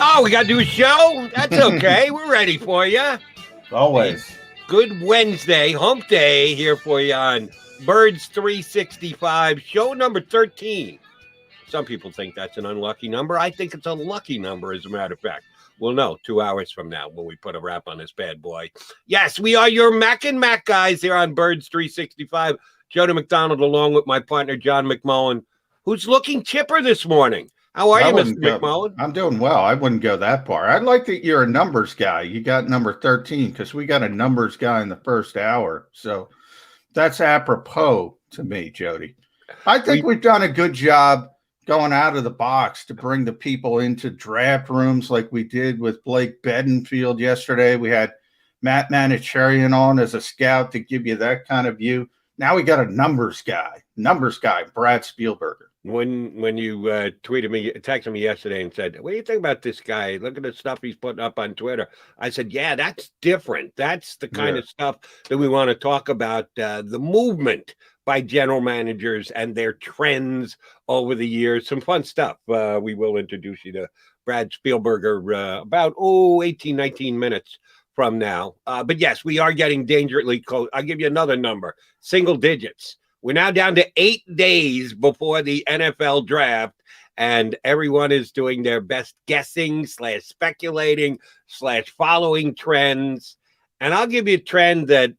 Oh, we got to do a show? That's okay. We're ready for you. Always. Good Wednesday, hump day here for you on Birds 365, show number 13. Some people think that's an unlucky number. I think it's a lucky number, as a matter of fact. We'll know 2 hours from now when we put a wrap on this bad boy. Yes, we are your Mac and Mac guys here on Birds 365. Jody McDonald along with my partner, John McMullen, who's looking chipper this morning. How are you, Mr. McMullen? I'm doing well. I wouldn't go that far. I like that you're a numbers guy. You got number 13 because we got a numbers guy in the first hour. So that's apropos to me, Jody. I think we've done a good job going out of the box to bring the people into draft rooms like we did with Blake Bedingfield yesterday. We had Matt Manicherian on as a scout to give you that kind of view. Now we got a numbers guy, Brad Spielberger. When you texted me yesterday and said, what do you think about this guy? Look at the stuff he's putting up on Twitter. I said, yeah, that's different. That's the kind of stuff that we want to talk about, the movement by general managers and their trends over the years. Some fun stuff. We will introduce you to Brad Spielberger about 18, 19 minutes from now. But yes, we are getting dangerously close. I'll give you another number, single digits. We're now down to 8 days before the NFL draft, and everyone is doing their best guessing / speculating / following trends. And I'll give you a trend that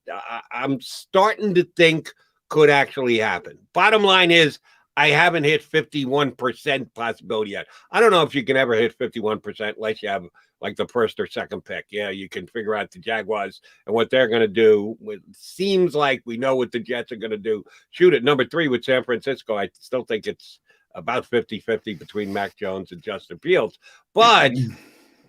I'm starting to think could actually happen. Bottom line is, I haven't hit 51% possibility yet. I don't know if you can ever hit 51% unless you have like the first or second pick. Yeah, you can figure out the Jaguars and what they're going to do. It seems like we know what the Jets are going to do. Shoot at number 3 with San Francisco. I still think it's about 50-50 between Mac Jones and Justin Fields. But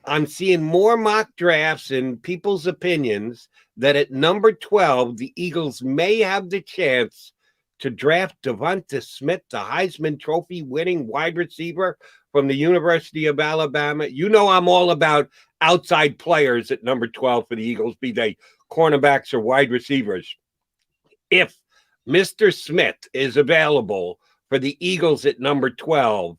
I'm seeing more mock drafts and people's opinions that at number 12, the Eagles may have the chance to draft Devonta Smith, the Heisman Trophy winning wide receiver from the University of Alabama. You know I'm all about outside players at number 12 for the Eagles, be they cornerbacks or wide receivers. If Mr. Smith is available for the Eagles at number 12,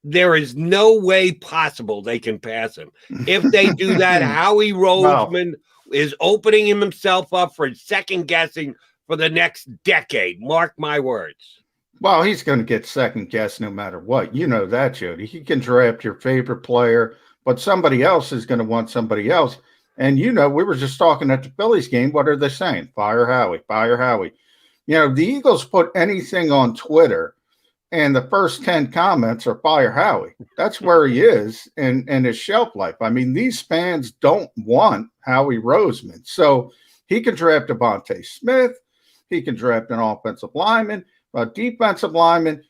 there is no way possible they can pass him. If they do that, Howie Roseman is opening himself up for second guessing for the next decade. Mark my words. Well, he's going to get second guess no matter what. You know that, Jody. He can draft your favorite player, but somebody else is going to want somebody else. And, you know, we were just talking at the Phillies game. What are they saying? Fire Howie, fire Howie. You know, the Eagles put anything on Twitter, and the first 10 comments are fire Howie. That's where he is in his shelf life. I mean, these fans don't want Howie Roseman. So he can draft Devonta Smith. He can draft an offensive lineman, a defensive lineman.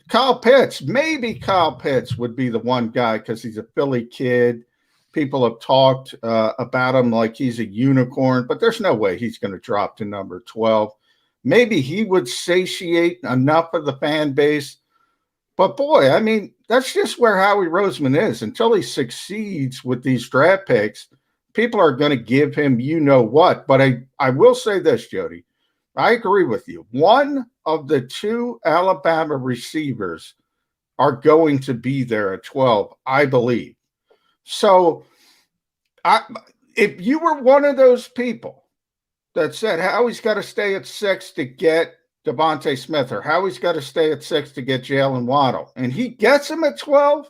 Kyle Pitts, maybe Kyle Pitts would be the one guy because he's a Philly kid. People have talked about him like he's a unicorn, but there's no way he's going to drop to number 12. Maybe he would satiate enough of the fan base. But, boy, I mean, that's just where Howie Roseman is. Until he succeeds with these draft picks, people are going to give him you-know-what. But I will say this, Jody. I agree with you. One of the 2 Alabama receivers are going to be there at 12, I believe. So if you were one of those people that said Howie's got to stay at 6 to get Devonta Smith, or Howie's got to stay at 6 to get Jalen Waddle, and he gets him at 12,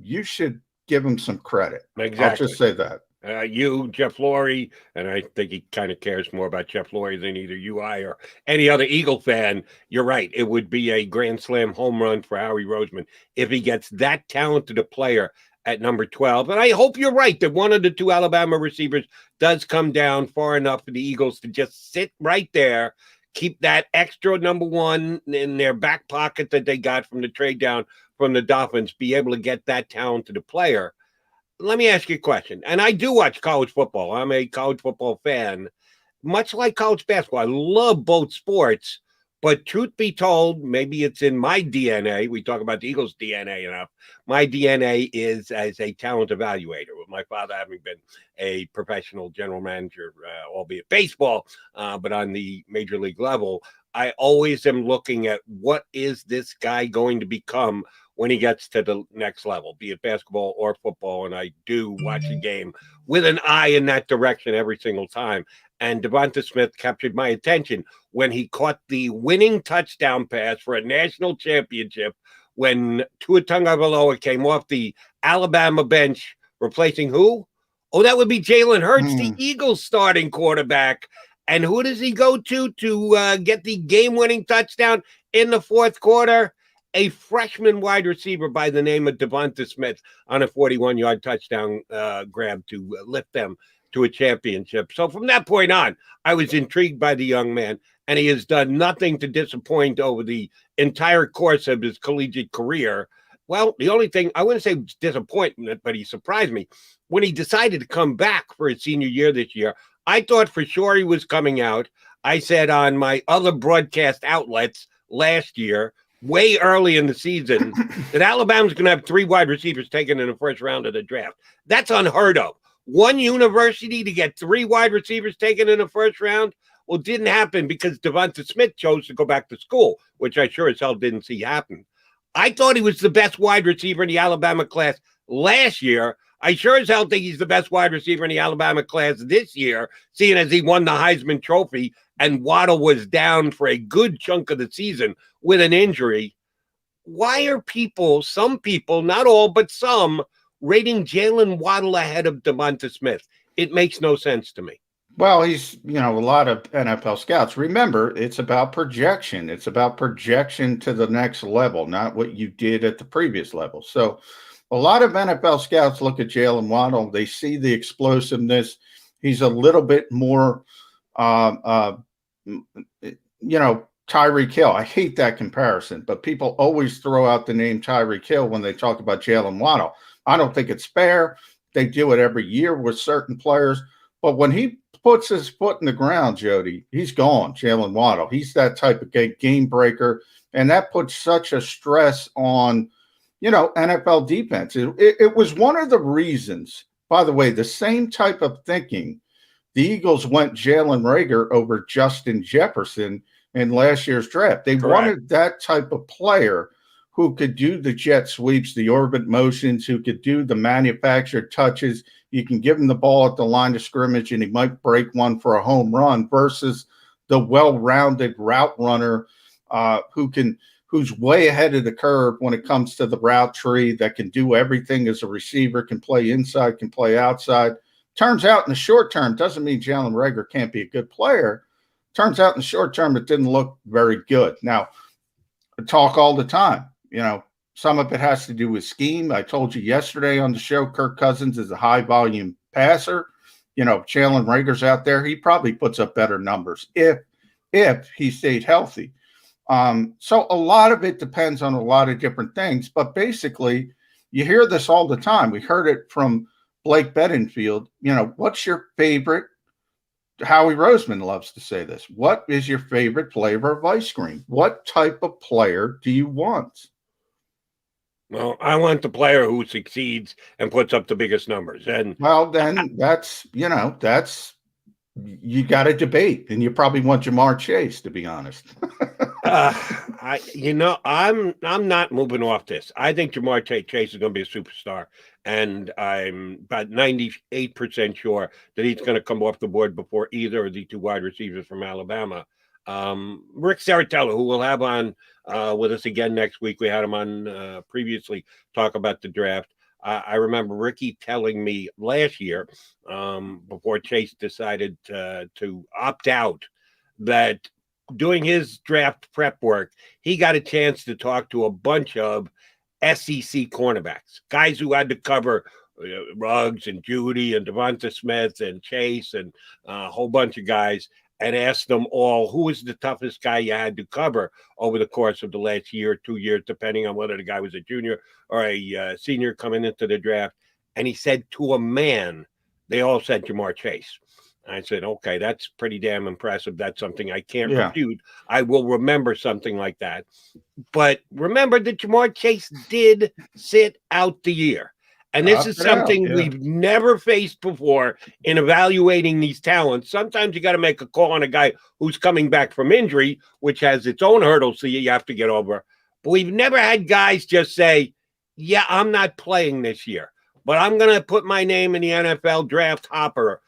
you should give him some credit. Exactly. I'll just say that. You, Jeff Lurie, and I think he kind of cares more about Jeff Lurie than either you, I, or any other Eagle fan. You're right. It would be a grand slam home run for Howie Roseman if he gets that talented a player at number 12. And I hope you're right that one of the 2 Alabama receivers does come down far enough for the Eagles to just sit right there, keep that extra number 1 in their back pocket that they got from the trade down from the Dolphins, be able to get that talented a player. Let me ask you a question. And I do watch college football. I'm a college football fan, much like college basketball. I love both sports, but truth be told, maybe it's in my DNA. We talk about the Eagles' DNA enough. My DNA is as a talent evaluator, with my father having been a professional general manager, albeit baseball, but on the major league level. I always am looking at what is this guy going to become when he gets to the next level, be it basketball or football. And I do watch the game with an eye in that direction every single time. And Devonta Smith captured my attention when he caught the winning touchdown pass for a national championship when Tua Tagovailoa came off the Alabama bench, replacing who? Oh, that would be Jalen Hurts, the Eagles starting quarterback. And who does he go to get the game-winning touchdown in the fourth quarter? A freshman wide receiver by the name of Devonta Smith on a 41-yard touchdown grab to lift them to a championship. So from that point on, I was intrigued by the young man, and he has done nothing to disappoint over the entire course of his collegiate career. Well, the only thing, I wouldn't say disappointment, but he surprised me. When he decided to come back for his senior year this year, I thought for sure he was coming out. I said on my other broadcast outlets last year, way early in the season, that Alabama's going to have 3 wide receivers taken in the first round of the draft. That's unheard of. One university to get 3 wide receivers taken in the first round? Well, it didn't happen because Devonta Smith chose to go back to school, which I sure as hell didn't see happen. I thought he was the best wide receiver in the Alabama class last year. I sure as hell think he's the best wide receiver in the Alabama class this year, seeing as he won the Heisman Trophy and Waddle was down for a good chunk of the season with an injury. Why are people, some people, not all, but some, rating Jalen Waddle ahead of Devonta Smith? It makes no sense to me. Well, he's, a lot of NFL scouts. Remember, it's about projection. It's about projection to the next level, not what you did at the previous level. So a lot of NFL scouts look at Jalen Waddle. They see the explosiveness. He's a little bit more, Tyreek Hill. I hate that comparison, but people always throw out the name Tyreek Hill when they talk about Jalen Waddle. I don't think it's fair. They do it every year with certain players. But when he puts his foot in the ground, Jody, he's gone, Jalen Waddle. He's that type of game breaker. And that puts such a stress on, NFL defense. It was one of the reasons, by the way, the same type of thinking, the Eagles went Jalen Reagor over Justin Jefferson in last year's draft. They wanted that type of player who could do the jet sweeps, the orbit motions, who could do the manufactured touches. You can give him the ball at the line of scrimmage and he might break one for a home run versus the well-rounded route runner who's way ahead of the curve when it comes to the route tree, that can do everything as a receiver, can play inside, can play outside. Turns out in the short term, doesn't mean Jalen Reagor can't be a good player. Turns out in the short term, it didn't look very good. Now, I talk all the time, some of it has to do with scheme. I told you yesterday on the show, Kirk Cousins is a high volume passer. Jalen Reagor's out there, he probably puts up better numbers if he stayed healthy. So a lot of it depends on a lot of different things, but basically you hear this all the time. We heard it from Blake Bedingfield. What's your favorite? Howie Roseman loves to say this. What is your favorite flavor of ice cream? What type of player do you want? Well, I want the player who succeeds and puts up the biggest numbers. And well, then that's you got to debate, and you probably want Jamar Chase, to be honest. I'm not moving off this. I think Jamar Chase is going to be a superstar, and I'm about 98% sure that he's going to come off the board before either of the 2 wide receivers from Alabama. Rick Saratella, who we'll have on with us again next week. We had him on previously talk about the draft. I remember Ricky telling me last year, before Chase decided to opt out, that doing his draft prep work, he got a chance to talk to a bunch of SEC cornerbacks, guys who had to cover Ruggs and Judy and Devonta Smith and Chase and a whole bunch of guys, and asked them all, who was the toughest guy you had to cover over the course of the last year, 2 years, depending on whether the guy was a junior or a senior coming into the draft. And he said to a man, they all said Jamar Chase. I said, okay, that's pretty damn impressive. That's something I can't refute. I will remember something like that. But remember that Jamar Chase did sit out the year. And this is something we've never faced before in evaluating these talents. Sometimes you got to make a call on a guy who's coming back from injury, which has its own hurdles that you have to get over. But we've never had guys just say, yeah, I'm not playing this year, but I'm going to put my name in the NFL draft hopper.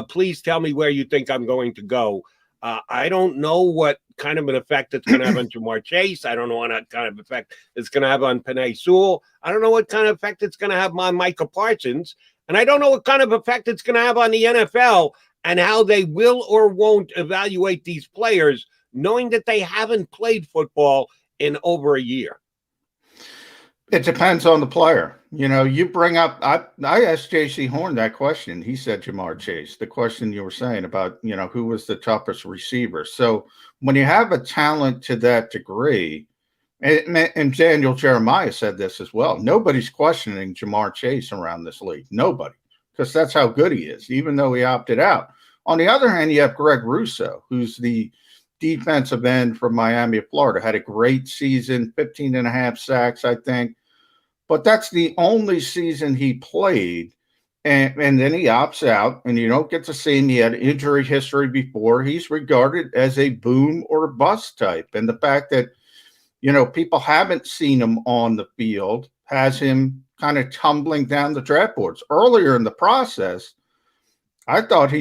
Please tell me where you think I'm going to go. I don't know what kind of an effect it's going to have on Jamar Chase. I don't know what kind of effect it's going to have on Penei Sewell. I don't know what kind of effect it's going to have on Micah Parsons. And I don't know what kind of effect it's going to have on the NFL and how they will or won't evaluate these players, knowing that they haven't played football in over a year. It depends on the player. You know, you bring up, I asked J.C. Horn that question. He said Jamar Chase, the question you were saying about, you know, who was the toughest receiver. So when you have a talent to that degree, and Daniel Jeremiah said this as well, nobody's questioning Jamar Chase around this league. Nobody, because that's how good he is, even though he opted out. On the other hand, you have Greg Russo, who's the defensive end from Miami of Florida, had a great season, 15 and a half sacks, I think. But that's the only season he played. And then he opts out, and you don't get to see him. He had injury history before. He's regarded as a boom or bust type. And the fact that, you know, people haven't seen him on the field has him kind of tumbling down the draft boards. Earlier in the process, I thought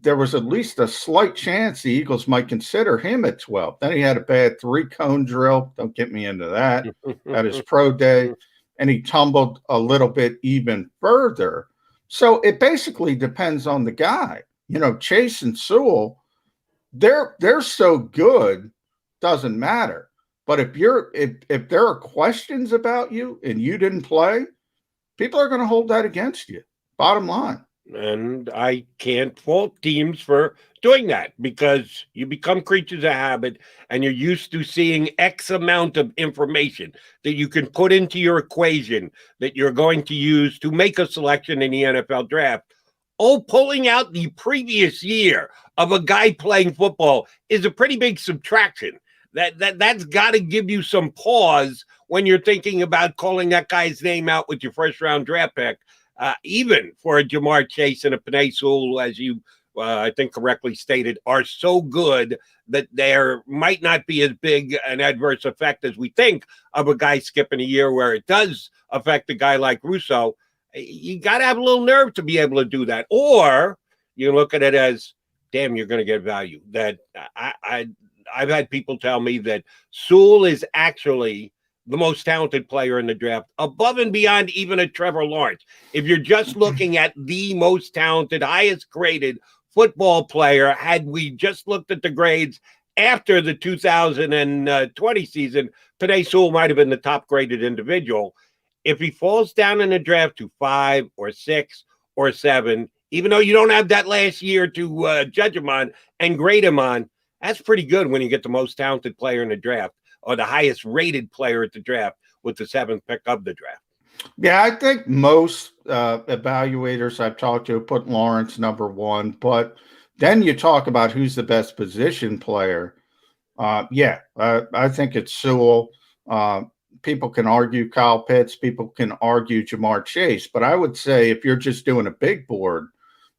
there was at least a slight chance the Eagles might consider him at 12. Then he had a bad 3-cone drill. Don't get me into that. At his pro day. And he tumbled a little bit even further. So it basically depends on the guy. You know, Chase and Sewell, they're so good, doesn't matter. But if there are questions about you and you didn't play, people are going to hold that against you. Bottom line. And I can't fault teams for doing that because you become creatures of habit and you're used to seeing X amount of information that you can put into your equation that you're going to use to make a selection in the NFL draft. Oh, pulling out the previous year of a guy playing football is a pretty big subtraction. That's got to give you some pause when you're thinking about calling that guy's name out with your first round draft pick. Even for a Jamar Chase and a Penei Sewell, as you, I think, correctly stated, are so good that there might not be as big an adverse effect as we think of a guy skipping a year where it does affect a guy like Russo. You got to have a little nerve to be able to do that. Or you look at it as, damn, you're going to get value. That I've had people tell me that Sewell is actually the most talented player in the draft, above and beyond even a Trevor Lawrence. If you're just looking at the most talented, highest graded football player, had we just looked at the grades after the 2020 season, Penei Sewell might have been the top graded individual. If he falls down in the draft to 5 or 6 or 7, even though you don't have that last year to judge him on and grade him on, that's pretty good when you get the most talented player in the draft, or the highest rated player at the draft with the 7th pick of the draft. Yeah, I think most evaluators I've talked to put Lawrence number 1, but then you talk about who's the best position player. I think it's Sewell. People can argue Kyle Pitts. People can argue Jamar Chase. But I would say if you're just doing a big board,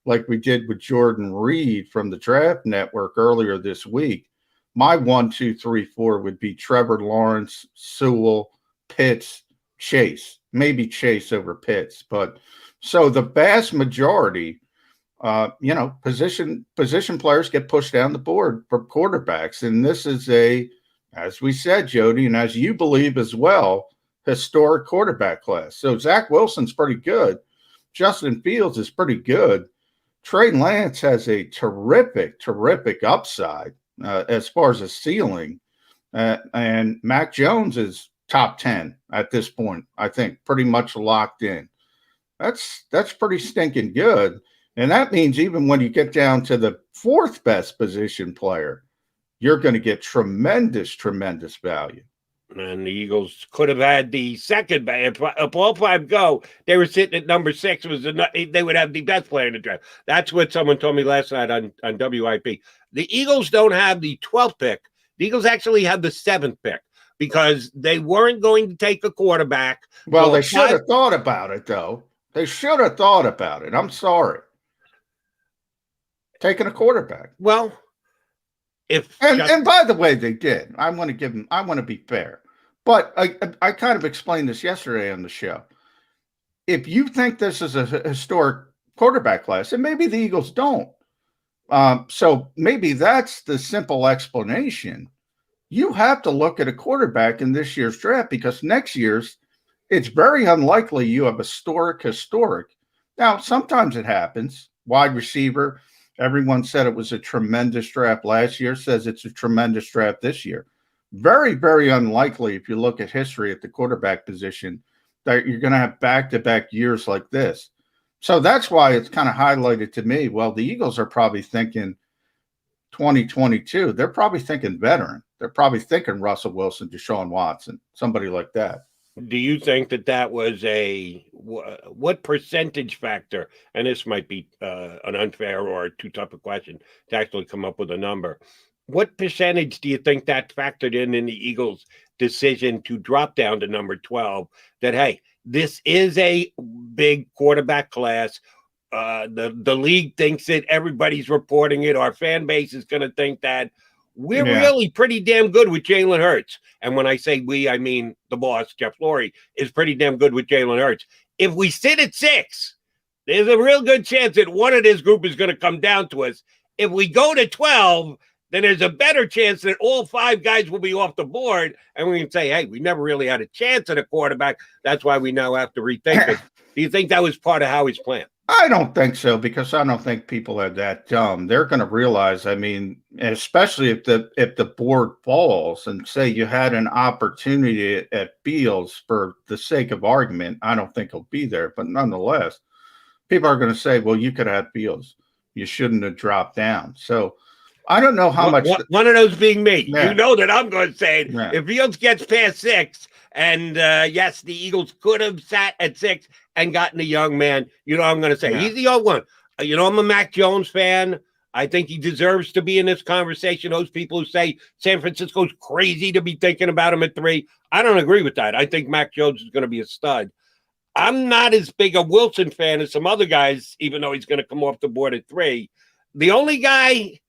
like we did with Jordan Reed from the Draft Network earlier this week, my 1, 2, 3, 4 would be Trevor Lawrence, Sewell, Pitts, Chase. Maybe Chase over Pitts. But so the vast majority, position players get pushed down the board for quarterbacks. And this is as we said, Jody, and as you believe as well, historic quarterback class. So Zach Wilson's pretty good. Justin Fields is pretty good. Trey Lance has a terrific upside. As far as a ceiling, and Mac Jones is top 10 at this point, I think, pretty much locked in. That's pretty stinking good. And that means even when you get down to the 4th best position player, you're going to get tremendous value. And the Eagles could have had the second best. If all 5 go, they were sitting at number 6. They would have the best player in the draft. That's what someone told me last night on WIP. The Eagles don't have the 12th pick. The Eagles actually have the 7th pick because they weren't going to take a quarterback. Well, so they should have thought about it, though. They should have thought about it. I'm sorry. Taking a quarterback. Well, and by the way, they did. I want to be fair. But I kind of explained this yesterday on the show. If you think this is a historic quarterback class, and maybe the Eagles don't, so maybe that's the simple explanation. You have to look at a quarterback in this year's draft because next year's, it's very unlikely you have historic. Now, sometimes it happens. Wide receiver, everyone said it was a tremendous draft last year, says it's a tremendous draft this year. Very, very unlikely if you look at history at the quarterback position that you're going to have back-to-back years like this. So that's why it's kind of highlighted to me. Well, the Eagles are probably thinking 2022. They're probably thinking veteran. They're probably thinking Russell Wilson, Deshaun Watson, somebody like that. Do you think that was what percentage factor? And this might be an unfair or too tough a question to actually come up with a number. What percentage do you think that factored in the Eagles' decision to drop down to number 12? That, hey, this is a big quarterback class. The league thinks it. Everybody's reporting it. Our fan base is going to think that we're really pretty damn good with Jalen Hurts. And when I say we, I mean the boss, Jeff Lurie, is pretty damn good with Jalen Hurts. If we sit at 6, there's a real good chance that one of this group is going to come down to us. If we go to 12, then there's a better chance that all 5 guys will be off the board, and we can say, hey, we never really had a chance at a quarterback. That's why we now have to rethink it. Do you think that was part of Howie's plan? I don't think so, because I don't think people are that dumb. They're going to realize, I mean, especially if the board falls and say you had an opportunity at Fields for the sake of argument, I don't think he'll be there. But nonetheless, people are going to say, well, you could have Fields. You shouldn't have dropped down. So I don't know how much. One of those being me. Yeah. You know that I'm going to say it. Yeah. If Fields gets past 6, and yes, the Eagles could have sat at 6 and gotten a young man, you know, I'm going to say he's the old one. You know, I'm a Mac Jones fan. I think he deserves to be in this conversation. Those people who say San Francisco's crazy to be thinking about him at 3, I don't agree with that. I think Mac Jones is going to be a stud. I'm not as big a Wilson fan as some other guys, even though he's going to come off the board at 3. The only guy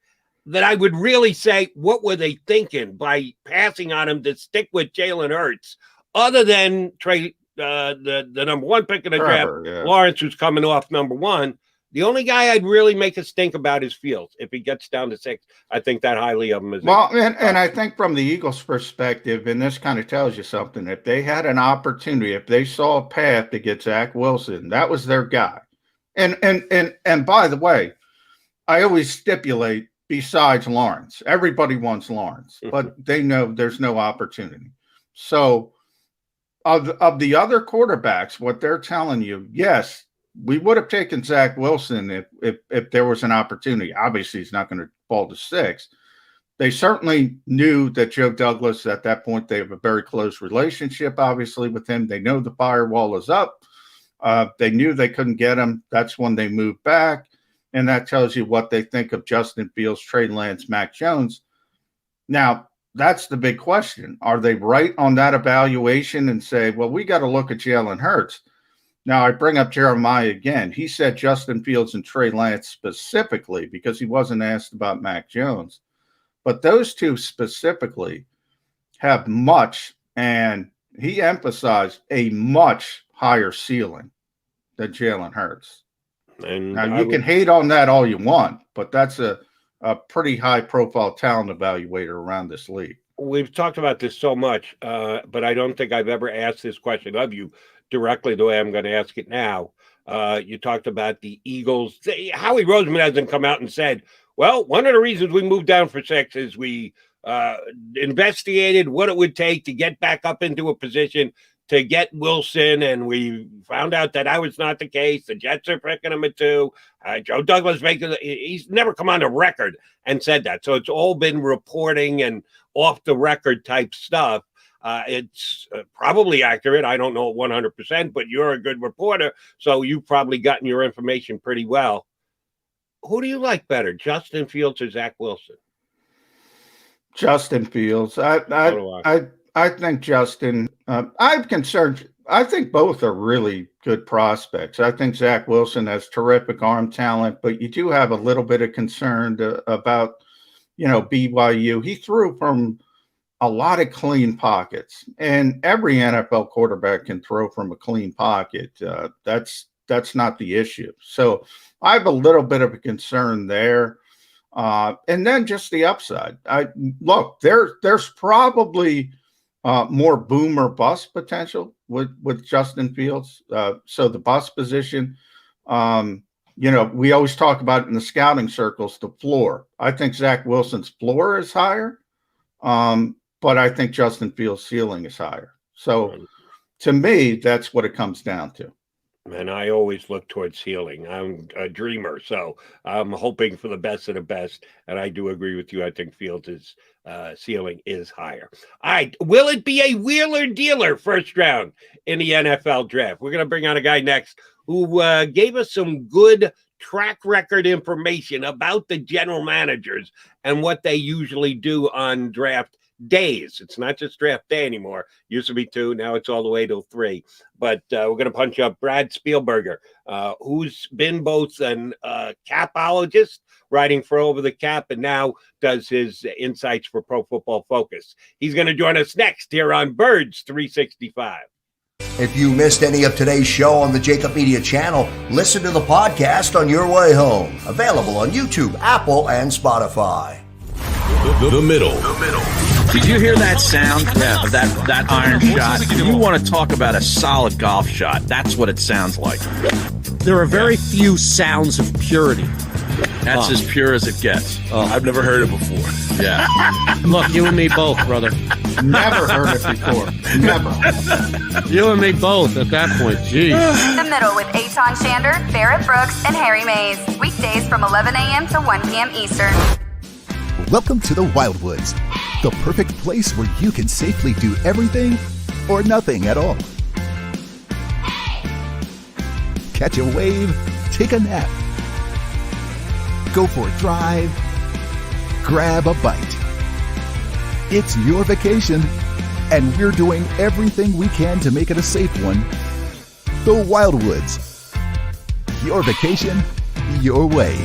that I would really say, what were they thinking by passing on him to stick with Jalen Hurts, other than Trey, the number 1 pick in the draft, Lawrence, who's coming off number 1. The only guy I'd really make us think about is Fields. If he gets down to 6, I think that highly of him is. Well, and I think from the Eagles' perspective, and this kind of tells you something, if they had an opportunity, if they saw a path to get Zach Wilson, that was their guy. And by the way, I always stipulate, besides Lawrence, everybody wants Lawrence, but they know there's no opportunity. So of the other quarterbacks, what they're telling you, yes, we would have taken Zach Wilson if there was an opportunity. Obviously, he's not going to fall to 6. They certainly knew that Joe Douglas, at that point, they have a very close relationship, obviously, with him. They know the firewall is up. They knew they couldn't get him. That's when they moved back. And that tells you what they think of Justin Fields, Trey Lance, Mac Jones. Now, that's the big question. Are they right on that evaluation and say, well, we got to look at Jalen Hurts? Now, I bring up Jeremiah again. He said Justin Fields and Trey Lance specifically because he wasn't asked about Mac Jones. But those two specifically have much, and he emphasized a much higher ceiling than Jalen Hurts. And now, you can hate on that all you want, but that's a pretty high-profile talent evaluator around this league. We've talked about this so much, but I don't think I've ever asked this question of you directly the way I'm going to ask it now. You talked about the Eagles. Howie Roseman hasn't come out and said, well, one of the reasons we moved down for 6 is we investigated what it would take to get back up into a position to get Wilson, and we found out that was not the case. The Jets are picking him at 2. Joe Douglas he's never come on the record and said that. So it's all been reporting and off the record type stuff. It's probably accurate. I don't know 100%, but you're a good reporter, so you've probably gotten your information pretty well. Who do you like better, Justin Fields or Zach Wilson? Justin Fields. I think Justin. I'm concerned. I think both are really good prospects. I think Zach Wilson has terrific arm talent, but you do have a little bit of concern about, BYU. He threw from a lot of clean pockets, and every NFL quarterback can throw from a clean pocket. That's not the issue. So I have a little bit of a concern there. And then just the upside. There's probably more boom or bust potential with Justin Fields. So the bust position, we always talk about in the scouting circles, the floor. I think Zach Wilson's floor is higher, but I think Justin Fields' ceiling is higher. So to me, that's what it comes down to. And I always look towards ceiling. I'm a dreamer, so I'm hoping for the best of the best. And I do agree with you. I think Fields' ceiling is higher. All right. Will it be a wheeler dealer first round in the NFL draft? We're going to bring on a guy next who gave us some good track record information about the general managers and what they usually do on draft days. It's not just draft day anymore. Used to be 2, now it's all the way to 3. But we're going to punch up Brad Spielberger, who's been both an capologist, writing for Over the Cap, and now does his insights for Pro Football Focus. He's going to join us next here on Birds 365. If you missed any of today's show on the JAKIB Media channel, listen to the podcast on your way home. Available on YouTube, Apple, and Spotify. The middle. Did you hear that sound? Yeah, of that iron shot? If you want to talk about a solid golf shot, that's what it sounds like. There are very few sounds of purity. That's as pure as it gets. I've never heard it before. Yeah. Look, you and me both, brother. Never heard it before. Never. You and me both at that point. Jeez. The Middle with Eitan Shander, Barrett Brooks, and Harry Mays. Weekdays from 11 a.m. to 1 p.m. Eastern. Welcome to the Wildwoods, the perfect place where you can safely do everything or nothing at all. Catch a wave, take a nap, go for a drive, grab a bite. It's your vacation, and we're doing everything we can to make it a safe one. The Wildwoods. Your vacation, your way.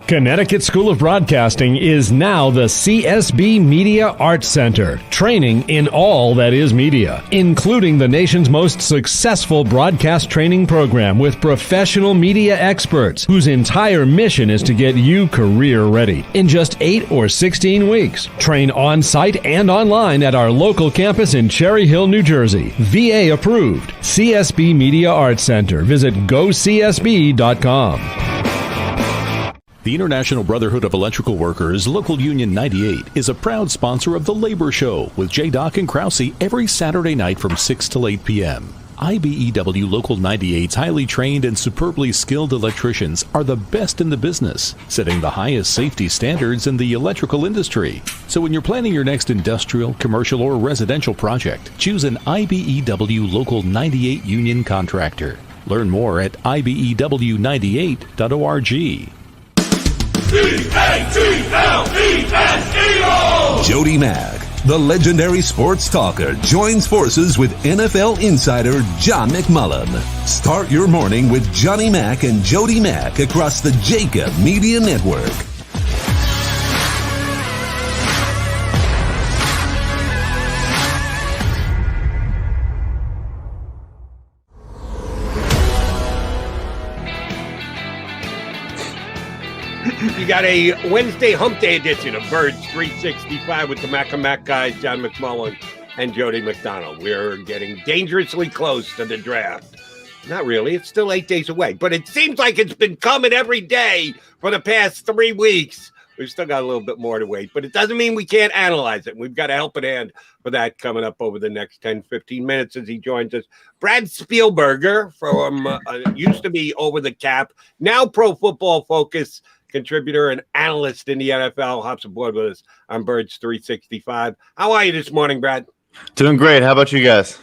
Connecticut School of Broadcasting is now the CSB Media Arts Center, training in all that is media, including the nation's most successful broadcast training program with professional media experts whose entire mission is to get you career ready in just 8 or 16 weeks. Train on-site and online at our local campus in Cherry Hill, New Jersey. VA approved. CSB Media Arts Center. Visit gocsb.com. The International Brotherhood of Electrical Workers, Local Union 98, is a proud sponsor of The Labor Show with J. Doc and Krause every Saturday night from 6 till 8 p.m. IBEW Local 98's highly trained and superbly skilled electricians are the best in the business, setting the highest safety standards in the electrical industry. So when you're planning your next industrial, commercial, or residential project, choose an IBEW Local 98 union contractor. Learn more at ibew98.org. Jody Mack, the legendary sports talker, joins forces with NFL insider John McMullen. Start your morning with Johnny Mack and Jody Mack across the JAKIB Media Network. You got a Wednesday hump day edition of Birds 365 with the Mac and Mac guys, John McMullen and Jody McDonald. We're getting dangerously close to the draft. Not really. It's still 8 days away, but it seems like it's been coming every day for the past 3 weeks. We've still got a little bit more to wait, but it doesn't mean we can't analyze it. We've got a helping hand for that coming up over the next 10, 15 minutes as he joins us. Brad Spielberger from used to be Over the Cap, now Pro Football Focus contributor and analyst in the NFL, hops aboard with us on Birds 365. How are you this morning, Brad? Doing great. How about you guys?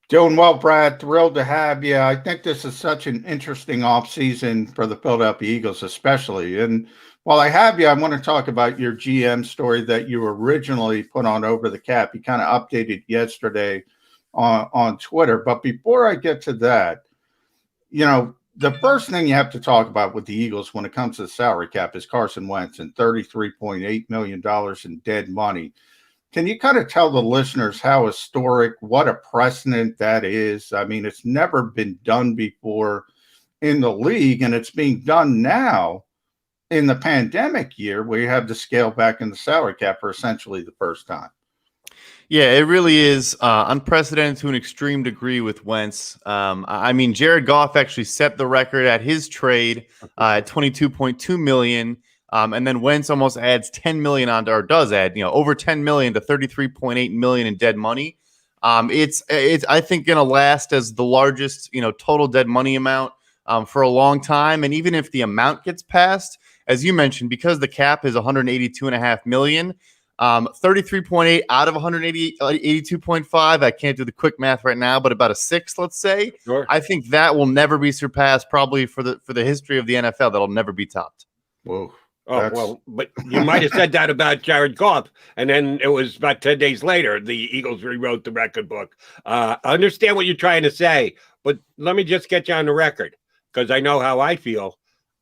Doing well, Brad. Thrilled to have you. I think this is such an interesting offseason for the Philadelphia Eagles, especially. And while I have you, I want to talk about your GM story that you originally put on Over the Cap. You kind of updated yesterday on Twitter. But before I get to that, the first thing you have to talk about with the Eagles when it comes to the salary cap is Carson Wentz and $33.8 million in dead money. Can you kind of tell the listeners how historic, what a precedent that is? I mean, it's never been done before in the league, and it's being done now in the pandemic year where you have to scale back in the salary cap for essentially the first time. Yeah, it really is unprecedented to an extreme degree with Wentz. I mean, Jared Goff actually set the record at his trade at $22.2 million. And then Wentz almost adds $10 million onto, or does add, over $10 million to $33.8 million in dead money. It's I think going to last as the largest, total dead money amount for a long time. And even if the amount gets passed, as you mentioned, because the cap is $182.5 million, 33.8 out of 182.5. I can't do the quick math right now, but about a sixth, let's say. Sure. I think that will never be surpassed, probably for the history of the NFL. That'll never be topped. Whoa. Oh, well, but you might have said that about Jared Goff, and then it was about 10 days later, the Eagles rewrote the record book. I understand what you're trying to say, but let me just get you on the record, because I know how I feel.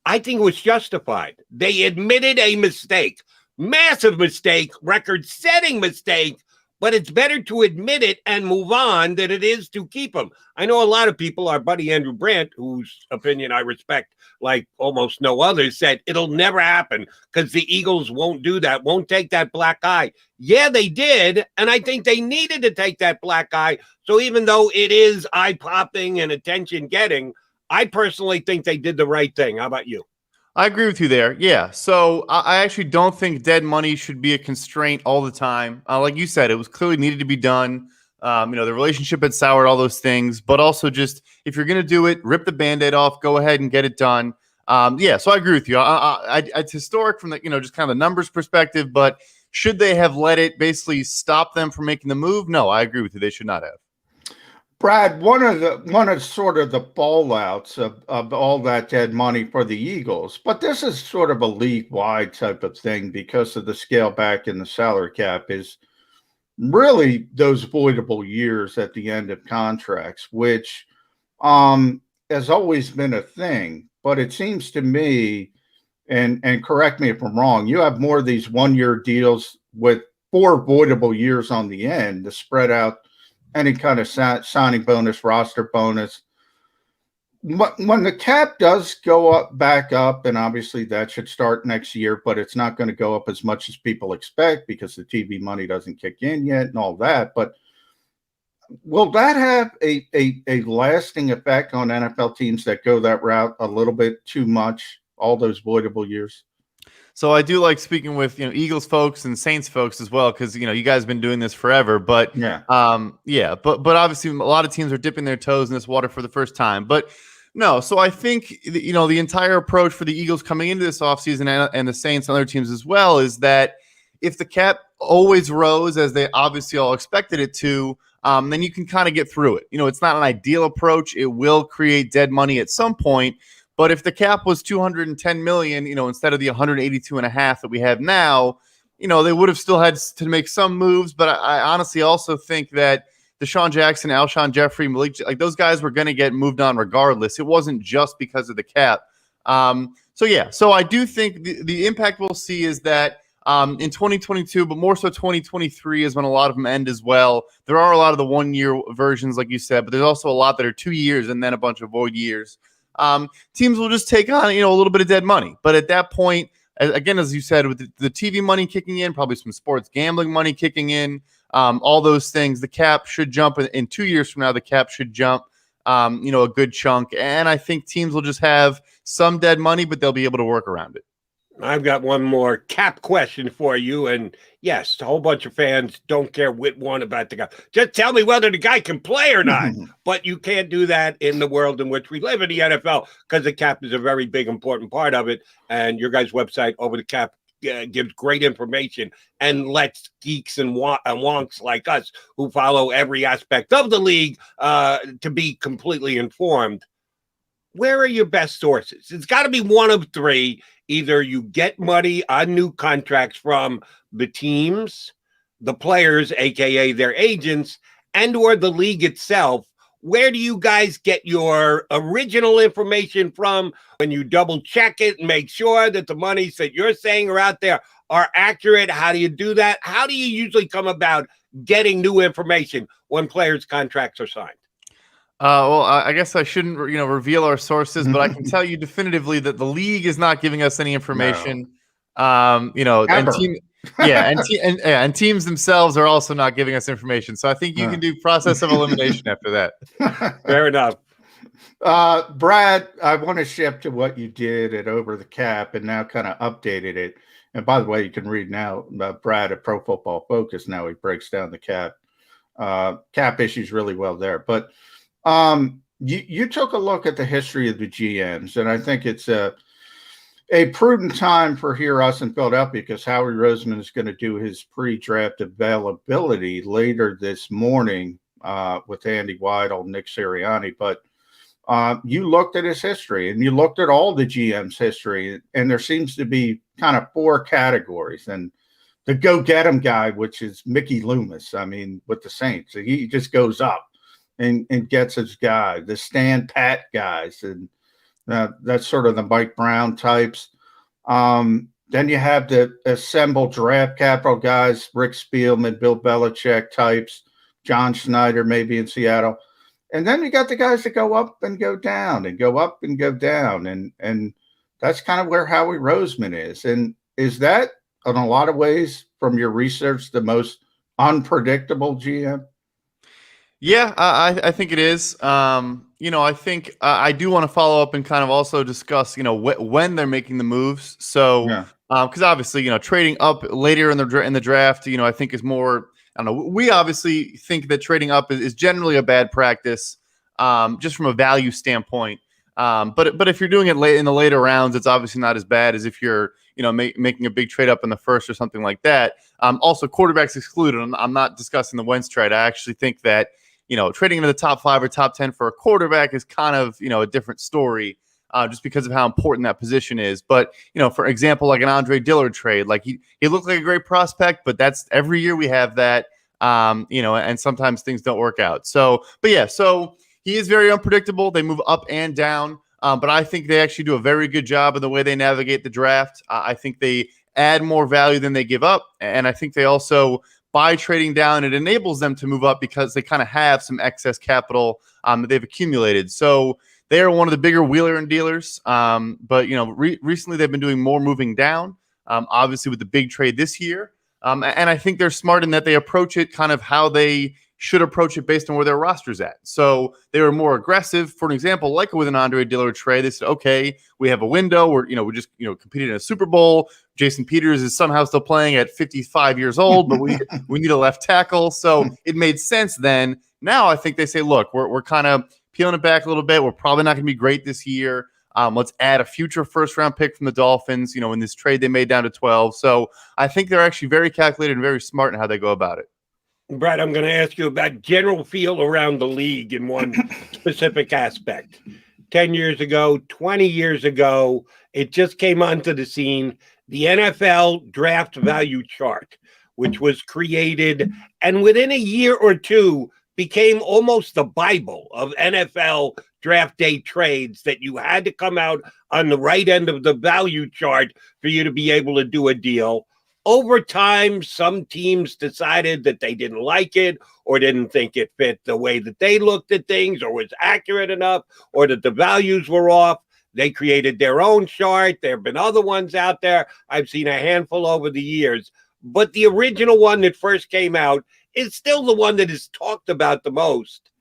I think it was justified. They admitted a mistake. Massive mistake, record-setting mistake, but it's better to admit it and move on than it is to keep them. I know a lot of people, our buddy Andrew Brandt, whose opinion I respect like almost no others, said it'll never happen because the Eagles won't do that, won't take that black eye. Yeah, they did, and I think they needed to take that black eye. So even though it is eye-popping and attention-getting, I personally think they did the right thing. How about you? I agree with you there. Yeah. So I actually don't think dead money should be a constraint all the time. Like you said, it was clearly needed to be done. The relationship had soured, all those things, but also just if you're going to do it, rip the Band-Aid off, go ahead and get it done. So I agree with you. It's historic from the, just kind of the numbers perspective, but should they have let it basically stop them from making the move? No, I agree with you. They should not have. Brad, one of sort of the fallouts of all that dead money for the Eagles, but this is sort of a league-wide type of thing because of the scale back in the salary cap, is really those voidable years at the end of contracts, which has always been a thing. But it seems to me, and correct me if I'm wrong, you have more of these one-year deals with 4 voidable years on the end to spread out any kind of signing bonus, roster bonus. When the cap does go up, back up, and obviously that should start next year, but it's not going to go up as much as people expect because the TV money doesn't kick in yet and all that. But will that have a lasting effect on NFL teams that go that route a little bit too much, all those voidable years? So I do like speaking with Eagles folks and Saints folks as well, because you guys have been doing this forever. But but obviously a lot of teams are dipping their toes in this water for the first time. But no, so I think the entire approach for the Eagles coming into this offseason and the Saints and other teams as well is that if the cap always rose as they obviously all expected it to, then you can kind of get through it. It's not an ideal approach. It will create dead money at some point. But if the cap was $210 million, instead of the $182.5 that we have now, they would have still had to make some moves. But I honestly also think that Deshaun Jackson, Alshon Jeffrey, Malik, like those guys were going to get moved on regardless. It wasn't just because of the cap. So I do think the impact we'll see is that in 2022, but more so 2023 is when a lot of them end as well. There are a lot of the 1-year versions, like you said, but there's also a lot that are 2 years and then a bunch of void years. Teams will just take on, a little bit of dead money. But at that point, again, as you said, with the TV money kicking in, probably some sports gambling money kicking in, all those things, the cap should jump. In 2 years from now, the cap should jump, a good chunk. And I think teams will just have some dead money, but they'll be able to work around it. I've got one more cap question for you. And yes, a whole bunch of fans don't care which one about the guy. Just tell me whether the guy can play or not. But you can't do that in the world in which we live in the NFL because the cap is a very big, important part of it. And your guys' website, Over the Cap, gives great information and lets geeks and wonks like us who follow every aspect of the league to be completely informed. Where are your best sources? It's got to be one of 3. Either you get money on new contracts from the teams, the players, aka their agents, and or the league itself, where do you guys get your original information from when you double check it and make sure that the monies that you're saying are out there are accurate? How do you do that? How do you usually come about getting new information when players' contracts are signed? Well, I guess I shouldn't, reveal our sources, but I can tell you definitively that the league is not giving us any information. No. And teams themselves are also not giving us information. So I think you can do process of elimination after that. Fair enough. Brad, I want to shift to what you did at Over the Cap and now kind of updated it. And by the way, you can read now about Brad at Pro Football Focus. Now he breaks down the cap issues really well there. But you took a look at the history of the GMs, and I think it's a prudent time for us in Philadelphia because Howie Roseman is going to do his pre-draft availability later this morning with Andy Weidel, Nick Sirianni. But you looked at his history, and you looked at all the GM's history, and there seems to be kind of 4 categories. And the go-get-em guy, which is Mickey Loomis, I mean, with the Saints, he just goes up and gets his guy. The stand pat guys, and that's sort of the Mike Brown types. Then you have the assembled draft capital guys, Rick Spielman, Bill Belichick types, John Schneider maybe in Seattle. And then you got the guys that go up and go down and go up and go down. And that's kind of where Howie Roseman is. And is that, in a lot of ways, from your research, the most unpredictable GM? Yeah, I think it is. I think I do want to follow up and kind of also discuss, when they're making the moves. So, because obviously, trading up later in the draft, I think is more. I don't know. We obviously think that trading up is generally a bad practice, just from a value standpoint. But if you're doing it late in the later rounds, it's obviously not as bad as if you're making a big trade up in the first or something like that. Also, quarterbacks excluded. I'm not discussing the Wentz trade. I actually think that trading into the top 5 or top 10 for a quarterback is kind of a different story. Just because of how important that position is. But, for example, like an Andre Dillard trade, like he looked like a great prospect, but that's every year we have that, and sometimes things don't work out. So he is very unpredictable. They move up and down, but I think they actually do a very good job in the way they navigate the draft. I think they add more value than they give up. And I think they also, by trading down, it enables them to move up because they kind of have some excess capital that they've accumulated. So they are one of the bigger wheeler and dealers, but recently they've been doing more moving down, obviously with the big trade this year. And I think they're smart in that they approach it kind of how they should approach it based on where their roster's at. So they were more aggressive. For an example, like with an Andre Dillard trade, they said, okay, we have a window where, we just, competed in a Super Bowl. Jason Peters is somehow still playing at 55 years old, but we need a left tackle. So it made sense then. Now I think they say, look, we're kind of peeling it back a little bit. We're probably not going to be great this year. Let's add a future first-round pick from the Dolphins, in this trade they made down to 12. So I think they're actually very calculated and very smart in how they go about it. Brad, I'm going to ask you about general feel around the league in one specific aspect. 10 years ago, 20 years ago, it just came onto the scene, the NFL draft value chart, which was created, and within a year or two, became almost the Bible of NFL draft day trades that you had to come out on the right end of the value chart for you to be able to do a deal. Over time, some teams decided that they didn't like it or didn't think it fit the way that they looked at things or was accurate enough or that the values were off. They created their own chart. There have been other ones out there. I've seen a handful over the years. But the original one that first came out is still the one that is talked about the most.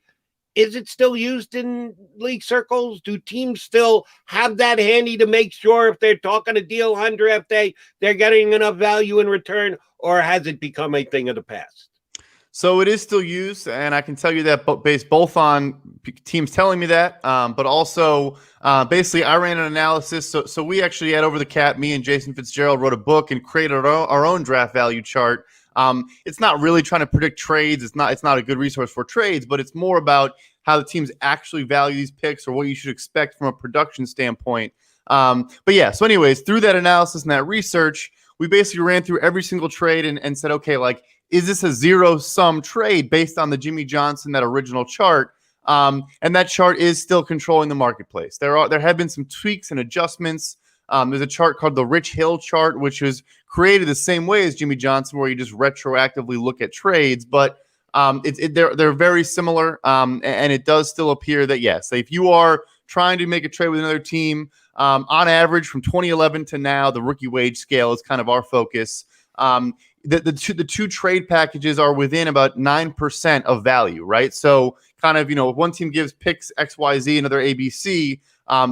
Is it still used in league circles? Do teams still have that handy to make sure if they're talking a deal on draft day, they're getting enough value in return, or has it become a thing of the past? So it is still used, and I can tell you that based both on teams telling me that, but also basically I ran an analysis. So we actually had Over the Cap, me and Jason Fitzgerald wrote a book and created our own draft value chart. It's not really trying to predict trades. It's not a good resource for trades, but it's more about how the teams actually value these picks or what you should expect from a production standpoint. But yeah, so anyways, through that analysis and that research, we basically ran through every single trade and said, okay, like, is this a zero-sum trade based on the Jimmy Johnson, that original chart? And that chart is still controlling the marketplace. There have been some tweaks and adjustments. There's a chart called the Rich Hill chart, which was created the same way as Jimmy Johnson, where you just retroactively look at trades, but they're very similar, and it does still appear that, yes, if you are trying to make a trade with another team, on average from 2011 to now, the rookie wage scale is kind of our focus. The two trade packages are within about 9% of value, right? So kind of, if one team gives picks XYZ, another ABC,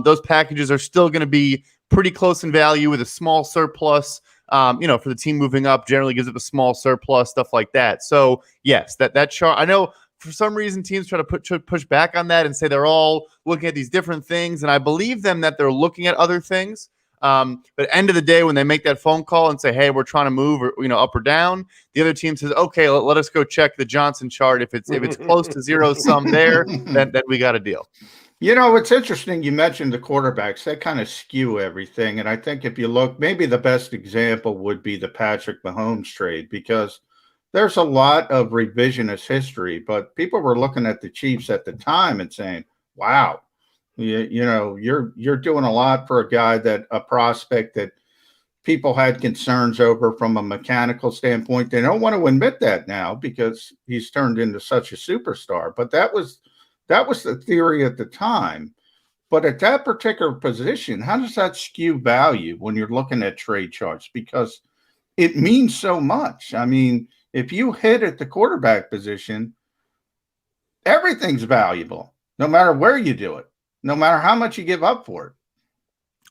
those packages are still going to be pretty close in value with a small surplus. For the team moving up, generally gives up a small surplus, stuff like that. So yes, that chart, I know for some reason teams try to push back on that and say they're all looking at these different things. And I believe them that they're looking at other things. But at the end of the day, when they make that phone call and say, hey, we're trying to move or, up or down, the other team says, okay, let us go check the Johnson chart. If it's close to zero sum there, then we got a deal. It's interesting. You mentioned the quarterbacks. They kind of skew everything. And I think if you look, maybe the best example would be the Patrick Mahomes trade, because there's a lot of revisionist history, but people were looking at the Chiefs at the time and saying, wow, you're doing a lot for a prospect that people had concerns over from a mechanical standpoint. They don't want to admit that now because he's turned into such a superstar, but that was the theory at the time. But at that particular position, how does that skew value when you're looking at trade charts? Because it means so much. I mean, if you hit at the quarterback position, everything's valuable, no matter where you do it, no matter how much you give up for it.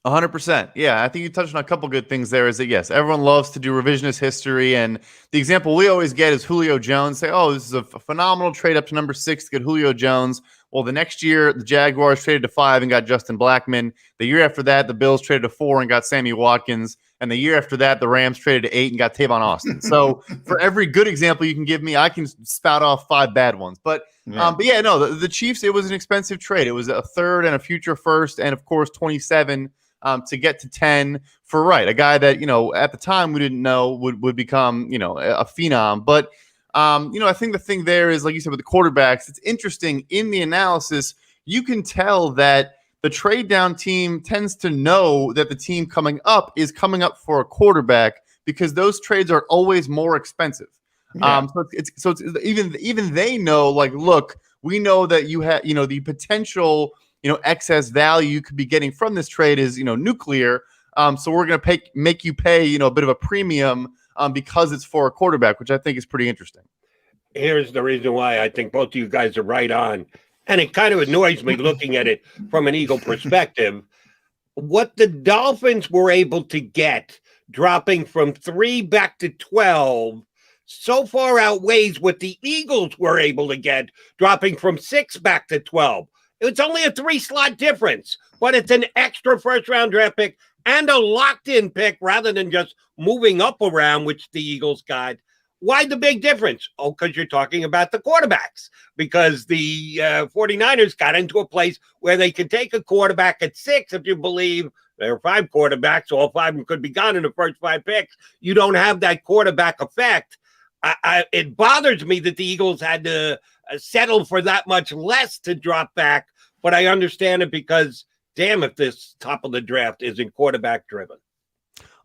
100%. Yeah, I think you touched on a couple good things there. Is that, yes, everyone loves to do revisionist history, and the example we always get is Julio Jones. Say, oh, this is a phenomenal trade up to number 6 to get Julio Jones. Well, the next year, the Jaguars traded to 5 and got Justin Blackmon. The year after that, the Bills traded to 4 and got Sammy Watkins. And the year after that, the Rams traded to 8 and got Tavon Austin. So for every good example you can give me, I can spout off 5 bad ones. But the Chiefs, it was an expensive trade. It was a 3rd and a future 1st, and of course 27 to get to 10 for a guy that at the time we didn't know would become a phenom. But I think the thing there is, like you said, with the quarterbacks, it's interesting in the analysis. You can tell that the trade down team tends to know that the team coming up is coming up for a quarterback because those trades are always more expensive. Yeah. So it's even they know, like, look, we know that you have, the potential, excess value you could be getting from this trade is, nuclear. So we're going to make you pay, a bit of a premium because it's for a quarterback, which I think is pretty interesting. Here's the reason why I think both of you guys are right on. And it kind of annoys me looking at it from an Eagle perspective. What the Dolphins were able to get dropping from 3 back to 12 so far outweighs what the Eagles were able to get dropping from 6 back to 12. It's only a 3-slot difference, but it's an extra first-round draft pick and a locked-in pick rather than just moving up around, which the Eagles got. Why the big difference? Oh, because you're talking about the quarterbacks. Because the 49ers got into a place where they could take a quarterback at 6 if you believe there are 5 quarterbacks. All 5 of them could be gone in the first 5 picks. You don't have that quarterback effect. It bothers me that the Eagles had to settle for that much less to drop back. But I understand it because, damn, if this top of the draft isn't quarterback driven.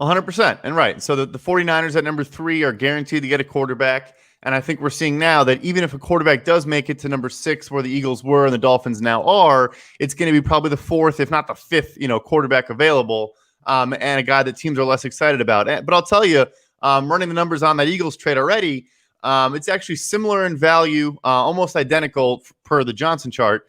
100%. And right. So the 49ers at number 3 are guaranteed to get a quarterback. And I think we're seeing now that even if a quarterback does make it to number 6, where the Eagles were and the Dolphins now are, it's going to be probably the 4th, if not the 5th, quarterback available, and a guy that teams are less excited about. But I'll tell you, running the numbers on that Eagles trade already, it's actually similar in value, almost identical per the Johnson chart,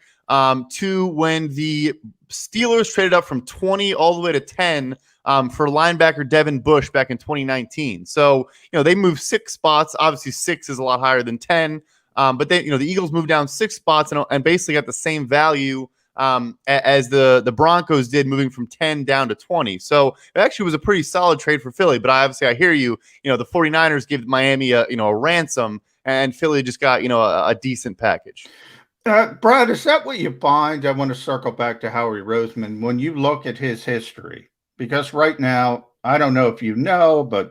to when the Steelers traded up from 20 all the way to 10 for linebacker Devin Bush back in 2019. So, they moved 6 spots. Obviously, 6 is a lot higher than 10. But they, the Eagles moved down 6 spots and basically got the same value as the Broncos did, moving from 10 down to 20. So it actually was a pretty solid trade for Philly. But I hear you. The 49ers gave Miami a ransom, and Philly just got a decent package. Brad, is that what you find? I want to circle back to Howie Roseman. When you look at his history, because right now, I don't know if you know, but,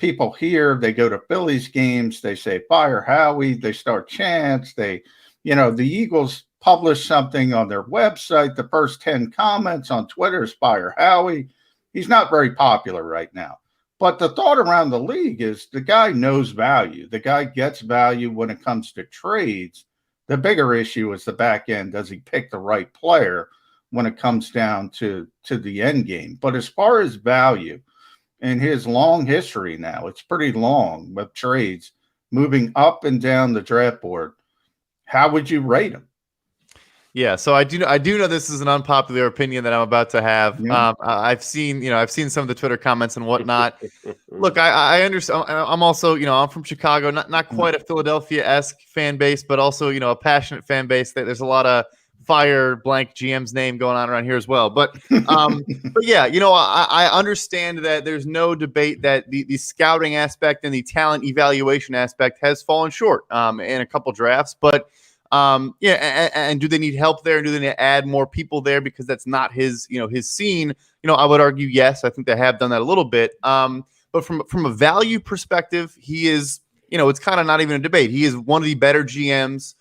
people here, they go to Phillies games, they say, fire Howie, they start chants, they the Eagles publish something on their website, the first 10 comments on Twitter is Fire Howie. He's not very popular right now. But the thought around the league is the guy knows value. The guy gets value when it comes to trades. The bigger issue is the back end. Does he pick the right player when it comes down to the end game? But as far as value in his long history now, it's pretty long with trades moving up and down the draft board. How would you rate him? Yeah, so I do know this is an unpopular opinion that I'm about to have. Yeah. I've seen some of the Twitter comments and whatnot. Look, I understand. I'm also, I'm from Chicago, not quite a Philadelphia-esque fan base, but also, a passionate fan base. There's a lot of fire blank GM's name going on around here as well. But yeah, I understand that there's no debate that the scouting aspect and the talent evaluation aspect has fallen short in a couple drafts, but. And do they need help there? And do they need to add more people there because that's not his scene? I would argue yes. I think they have done that a little bit. But from a value perspective, he is, it's kind of not even a debate. He is one of the better GMs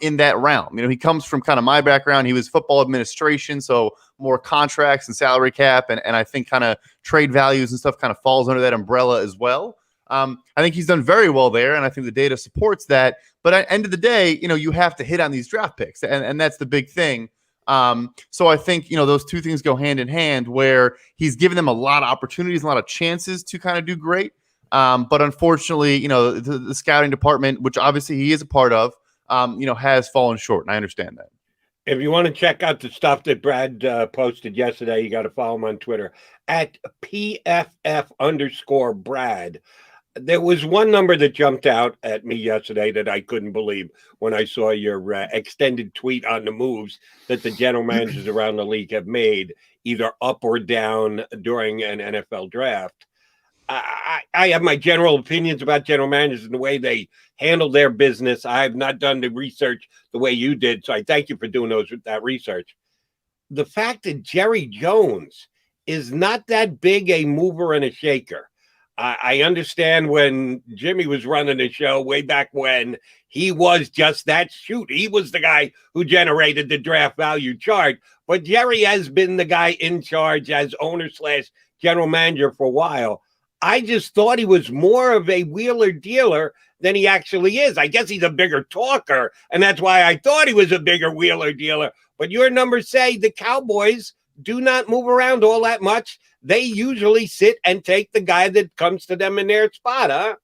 in that realm. He comes from kind of my background. He was football administration, so more contracts and salary cap, and I think kind of trade values and stuff kind of falls under that umbrella as well. I think he's done very well there, and I think the data supports that. But at the end of the day, you have to hit on these draft picks, and that's the big thing. So I think, those two things go hand in hand, where he's given them a lot of opportunities, a lot of chances to kind of do great. But unfortunately, the scouting department, which obviously he is a part of, has fallen short, and I understand that. If you want to check out the stuff that Brad posted yesterday, you got to follow him on Twitter at PFF_Brad. There was one number that jumped out at me yesterday that I couldn't believe when I saw your extended tweet on the moves that the general managers around the league have made, either up or down during an NFL draft. I have my general opinions about general managers and the way they handle their business. I have not done the research the way you did, so I thank you for doing that research. The fact that Jerry Jones is not that big a mover and a shaker. I understand when Jimmy was running the show way back when, he was just that shoot. He was the guy who generated the draft value chart. But Jerry has been the guy in charge as owner/general manager for a while. I just thought he was more of a wheeler dealer than he actually is. I guess he's a bigger talker, and that's why I thought he was a bigger wheeler dealer. But your numbers say the Cowboys do not move around all that much. They usually sit and take the guy that comes to them in their spot, huh?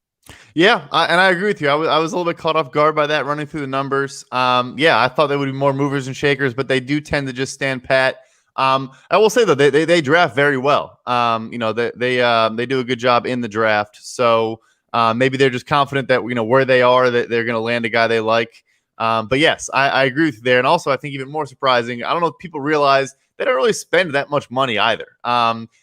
Yeah, and I agree with you. I was a little bit caught off guard by that running through the numbers. Yeah, I thought there would be more movers and shakers, but they do tend to just stand pat. I will say though, they draft very well. They do a good job in the draft. So maybe they're just confident that where they are, that they're going to land a guy they like. But yes, I agree with you there. And also, I think even more surprising, I don't know if people realize they don't really spend that much money either.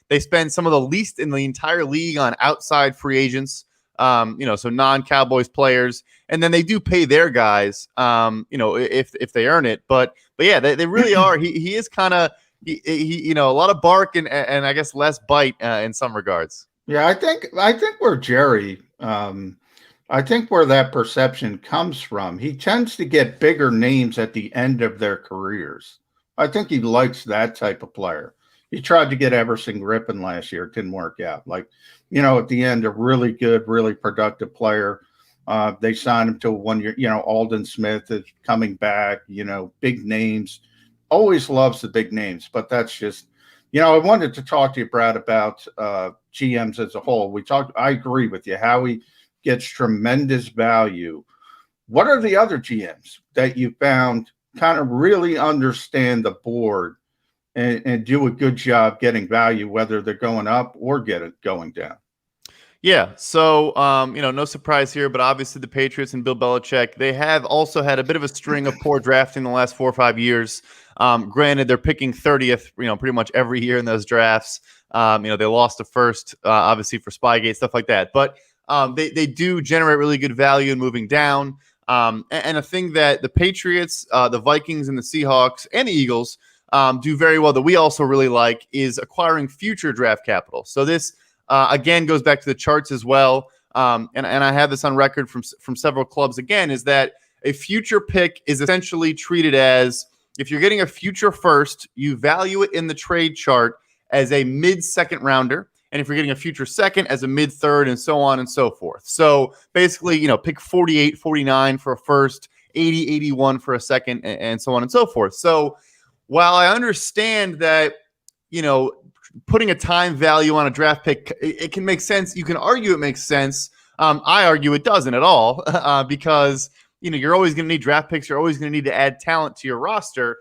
They spend some of the least in the entire league on outside free agents, so non-Cowboys players, and then they do pay their guys, if they earn it. But yeah, they really are. He is kind of a lot of bark and I guess less bite in some regards. Yeah, I think where Jerry, I think where that perception comes from, he tends to get bigger names at the end of their careers. I think he likes that type of player. He tried to get Everson Griffin last year. It didn't work out. At the end, a really good, really productive player. They signed him to a 1 year. Alden Smith is coming back, big names. Always loves the big names, but that's just, I wanted to talk to you, Brad, about GMs as a whole. I agree with you. Howie gets tremendous value. What are the other GMs that you found kind of really understand the board and do a good job getting value, whether they're going up or going down? Yeah. So, no surprise here, but obviously the Patriots and Bill Belichick, they have also had a bit of a string of poor drafting the last 4 or 5 years. Granted, they're picking 30th, pretty much every year in those drafts. They lost the first, obviously for Spygate, stuff like that. But they do generate really good value in moving down. And a thing that the Patriots, the Vikings, and the Seahawks and the Eagles do very well that we also really like is acquiring future draft capital. So this, again, goes back to the charts as well. And I have this on record from several clubs, again, is that a future pick is essentially treated as, if you're getting a future first, you value it in the trade chart as a mid-second rounder. And if you're getting a future second, as a mid-third, and so on and so forth. So basically, pick 48, 49 for a first, 80, 81 for a second, and so on and so forth. So while I understand that, putting a time value on a draft pick, it can make sense. You can argue it makes sense. I argue it doesn't at all because, you're always going to need draft picks. You're always going to need to add talent to your roster.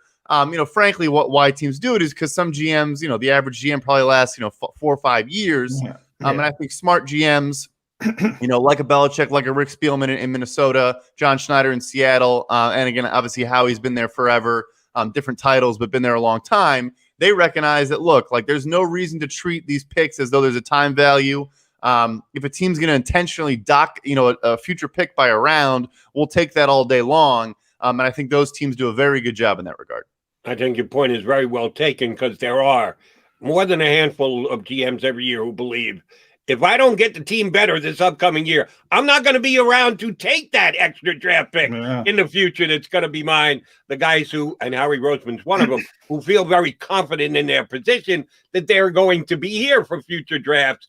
Frankly, why teams do it is because some GMs, the average GM probably lasts, 4 or 5 years. Yeah. And I think smart GMs, like a Belichick, like a Rick Spielman in Minnesota, John Schneider in Seattle, and again, obviously Howie's been there forever, different titles, but been there a long time. They recognize that, look, like there's no reason to treat these picks as though there's a time value. If a team's going to intentionally dock, a future pick by a round, we'll take that all day long. And I think those teams do a very good job in that regard. I think your point is very well taken, because there are more than a handful of GMs every year who believe, if I don't get the team better this upcoming year, I'm not going to be around to take that extra draft pick in the future that's going to be mine. The guys who, and Howie Roseman's one of them, who feel very confident in their position that they're going to be here for future drafts,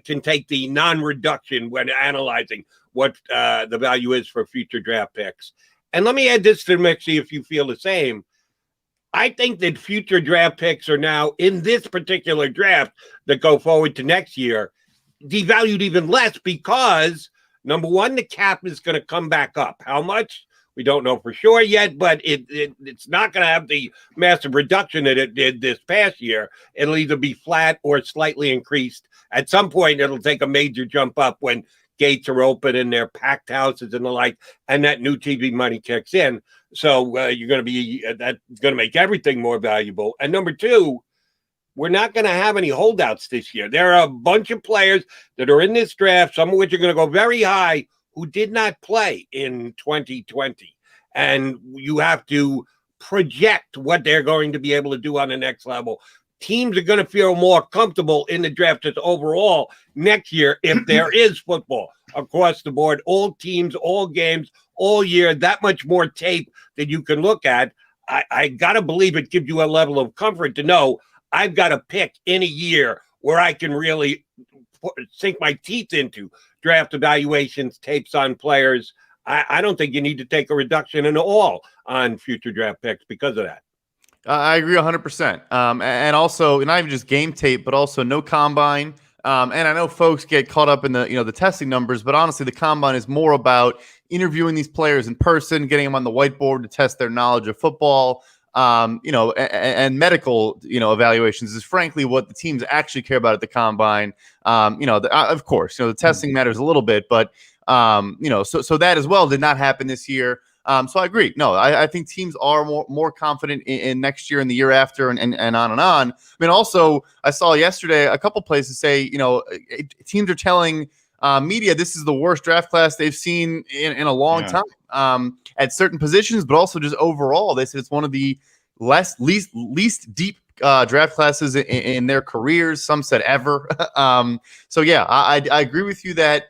can take the non-reduction when analyzing what the value is for future draft picks. And let me add this to the mix, see if you feel the same. I think that future draft picks are now, in this particular draft that go forward to next year, devalued even less because, number one, the cap is going to come back up. How much? We don't know for sure yet, but it's not going to have the massive reduction that it did this past year. It'll either be flat or slightly increased. At some point, it'll take a major jump up when gates are open and they're packed houses and the like, and that new TV money kicks in. So you're going to be that's going to make everything more valuable. And number two, we're not going to have any holdouts this year. There are a bunch of players that are in this draft, some of which are going to go very high, who did not play in 2020. And you have to project what they're going to be able to do on the next level. Teams are going to feel more comfortable in the draft just overall next year if there is football across the board, all teams, all games, all year, that much more tape that you can look at. I got to believe it gives you a level of comfort to know I've got a pick in a year where I can really sink my teeth into draft evaluations, tapes on players. I don't think you need to take a reduction in all on future draft picks because of that. I agree 100%. And also, not even just game tape, but also no combine. And I know folks get caught up in the testing numbers, but honestly, the combine is more about interviewing these players in person, getting them on the whiteboard to test their knowledge of football. And medical, evaluations is frankly what the teams actually care about at the combine. Of course, the testing matters a little bit, but so that as well did not happen this year. So I agree. No, I think teams are more confident in next year and the year after and on and on. I mean, also, I saw yesterday a couple places say, teams are telling media this is the worst draft class they've seen in a long time at certain positions, but also just overall. They said it's one of the least deep draft classes in their careers. Some said ever. So, yeah, I agree with you that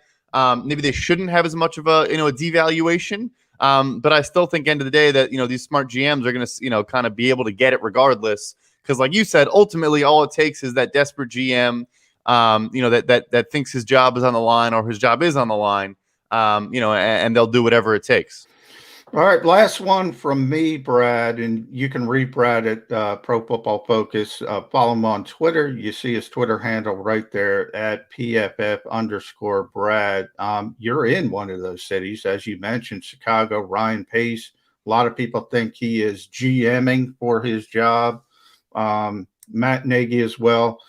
maybe they shouldn't have as much of a devaluation. But I still think end of the day that, these smart GMs are going to, kind of be able to get it regardless. Because like you said, ultimately all it takes is that desperate GM, that thinks his job is on the line or his job is on the line, and they'll do whatever it takes. All right, last one from me, Brad, and you can read Brad at Pro Football Focus. Follow him on Twitter. You see his Twitter handle right there at PFF_Brad. You're in one of those cities, as you mentioned, Chicago. Ryan Pace. A lot of people think he is GMing for his job. Matt Nagy as well.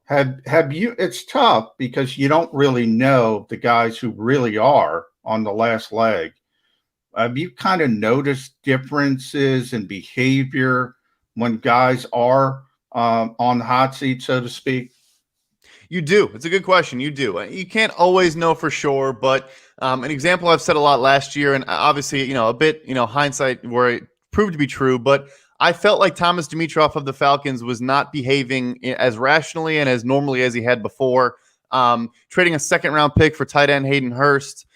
Have you? It's tough because you don't really know the guys who really are on the last leg. Have you kind of noticed differences in behavior when guys are on the hot seat, so to speak? You do. It's a good question. You do. You can't always know for sure, but an example I've said a lot last year, and obviously, a bit, hindsight where it proved to be true, but I felt like Thomas Dimitroff of the Falcons was not behaving as rationally and as normally as he had before. Trading a second-round pick for tight end Hayden Hurst,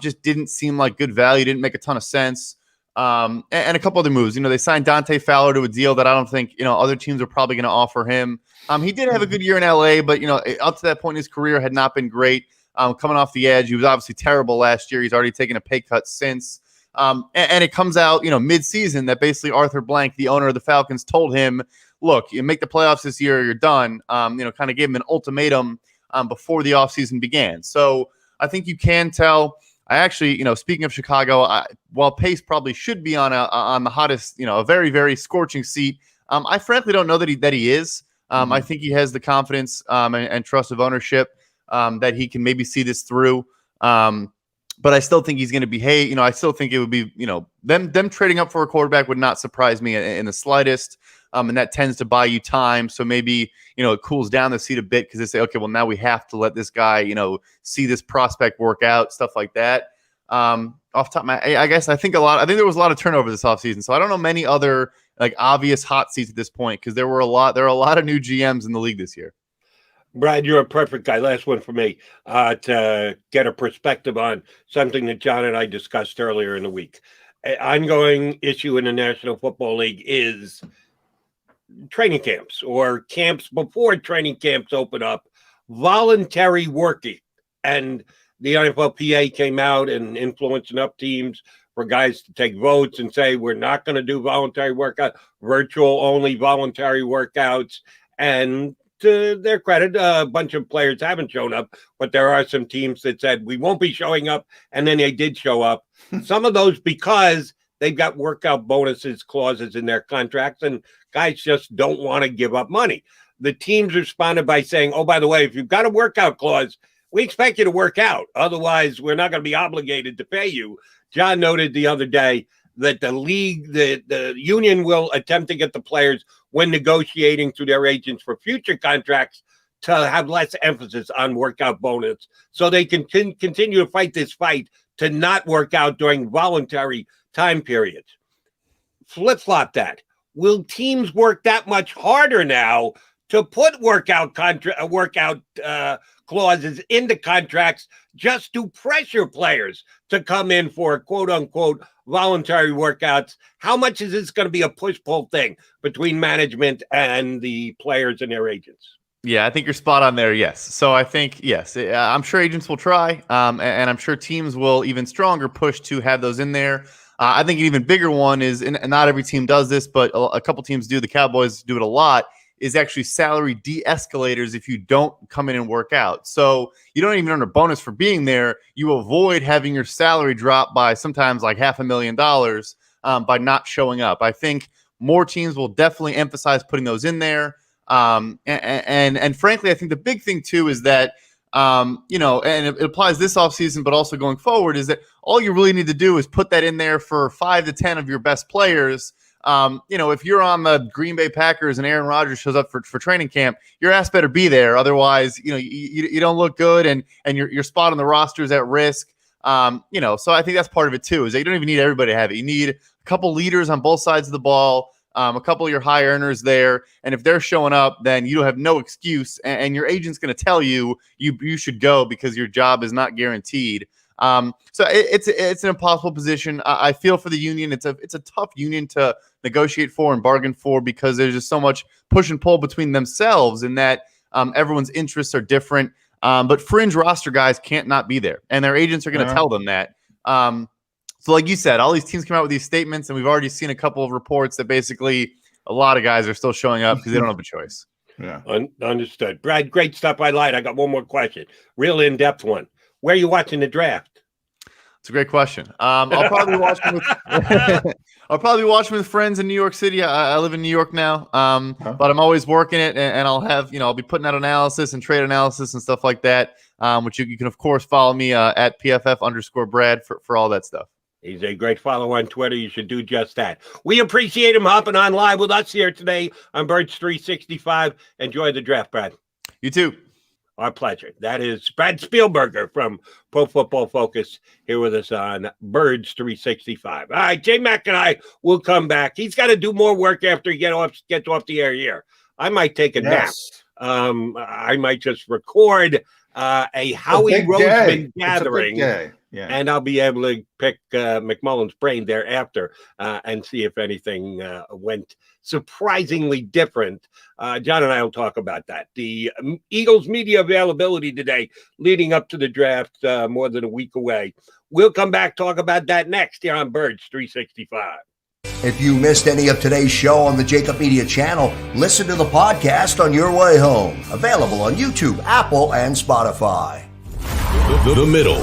just didn't seem like good value, didn't make a ton of sense. And a couple other moves. They signed Dante Fowler to a deal that I don't think, other teams are probably going to offer him. He did have a good year in LA, but, up to that point in his career had not been great. Coming off the edge, he was obviously terrible last year. He's already taken a pay cut since. And it comes out, mid-season that basically Arthur Blank, the owner of the Falcons, told him, look, you make the playoffs this year, you're done. Kind of gave him an ultimatum before the offseason began. So I think you can tell. I actually, speaking of Chicago, while Pace probably should be on the hottest, a very, very scorching seat, I frankly don't know that he is. I think he has the confidence and trust of ownership that he can maybe see this through. But I still think he's going to behave. I still think it would be, them trading up for a quarterback would not surprise me in the slightest. And that tends to buy you time. So maybe, it cools down the seat a bit because they say, okay, well, now we have to let this guy, see this prospect work out, stuff like that. Off the top of my, I think there was a lot of turnover this offseason. So I don't know many other like obvious hot seats at this point because there are a lot of new GMs in the league this year. Brad, you're a perfect guy. Last one for me to get a perspective on something that John and I discussed earlier in the week. An ongoing issue in the National Football League is training camps or camps before training camps open up, voluntary working. And the NFLPA came out and influenced enough teams for guys to take votes and say, we're not going to do voluntary workout, virtual only voluntary workouts. And to their credit, a bunch of players haven't shown up, but there are some teams that said we won't be showing up, and then they did show up. Some of those because they've got workout bonuses clauses in their contracts, and guys just don't want to give up money. The teams responded by saying, oh, by the way, if you've got a workout clause, we expect you to work out. Otherwise, we're not going to be obligated to pay you. John noted the other day that the league, the union will attempt to get the players when negotiating through their agents for future contracts to have less emphasis on workout bonus so they can continue to fight this fight to not work out during voluntary time periods. Flip-flop that. Will teams work that much harder now to put workout clauses into contracts just to pressure players to come in for quote-unquote voluntary workouts? How much is this going to be a push-pull thing between management and the players and their agents? Yeah, I think you're spot on there, yes. So I think, yes, I'm sure agents will try, and I'm sure teams will even stronger push to have those in there. I think an even bigger one is, and not every team does this, but a couple teams do, the Cowboys do it a lot, is actually salary de-escalators if you don't come in and work out. So you don't even earn a bonus for being there. You avoid having your salary drop by sometimes like $500,000 by not showing up. I think more teams will definitely emphasize putting those in there. And frankly, I think the big thing too is that, and it applies this offseason, but also going forward, is that all you really need to do is put that in there for 5 to 10 of your best players. If you're on the Green Bay Packers and Aaron Rodgers shows up for training camp, your ass better be there. Otherwise, you don't look good and your spot on the roster is at risk. So I think that's part of it too, is that you don't even need everybody to have it. You need a couple leaders on both sides of the ball, a couple of your high earners there. And if they're showing up, then you have no excuse. And your agent's going to tell you should go because your job is not guaranteed. So it's an impossible position. I feel for the union. It's a tough union to negotiate for and bargain for because there's just so much push and pull between themselves in that everyone's interests are different. But fringe roster guys can't not be there, and their agents are going to tell them that. So like you said, all these teams come out with these statements, and we've already seen a couple of reports that basically a lot of guys are still showing up because they don't have a choice. Yeah, understood. Brad, great stuff. I lied. I got one more question, real in-depth one. Where are you watching the draft? It's a great question. I'll probably watch with friends in New York City. I live in New York now, but I'm always working it, and I'll have I'll be putting out analysis and trade analysis and stuff like that. Which you can of course follow me at PFF_Brad for all that stuff. He's a great follow on Twitter. You should do just that. We appreciate him hopping on live with us here today on Birds 365. Enjoy the draft, Brad. You too. Our pleasure. That is Brad Spielberger from Pro Football Focus here with us on Birds 365. All right, J-Mac and I will come back. He's got to do more work after he gets off the air here. I might take a nap. I might just record a Howie Roseman gathering. Yeah. And I'll be able to pick McMullen's brain thereafter and see if anything went surprisingly different. John and I will talk about that. The Eagles media availability today leading up to the draft, more than a week away. We'll come back, talk about that next here on Birds 365. If you missed any of today's show on the JAKIB Media channel, listen to the podcast on your way home. Available on YouTube, Apple, and Spotify. The middle.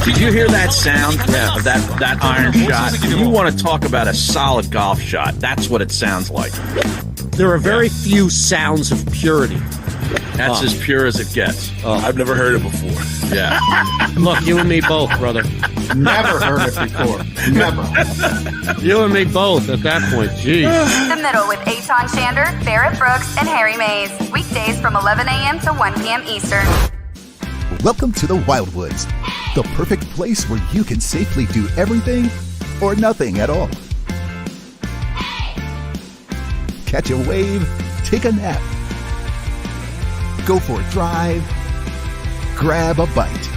Did you hear that sound? Yeah, that iron shot. You want to talk about a solid golf shot. That's what it sounds like. There are very few sounds of purity. That's as pure as it gets. I've never heard it before. Yeah. Look, you and me both, brother. Never heard it before. Never. You and me both at that point. Jeez. The Middle with Eitan Shander, Barrett Brooks, and Harry Mays. Weekdays from 11 a.m. to 1 p.m. Eastern. Welcome to the Wildwoods, the perfect place where you can safely do everything or nothing at all. Catch a wave, take a nap, go for a drive, grab a bite.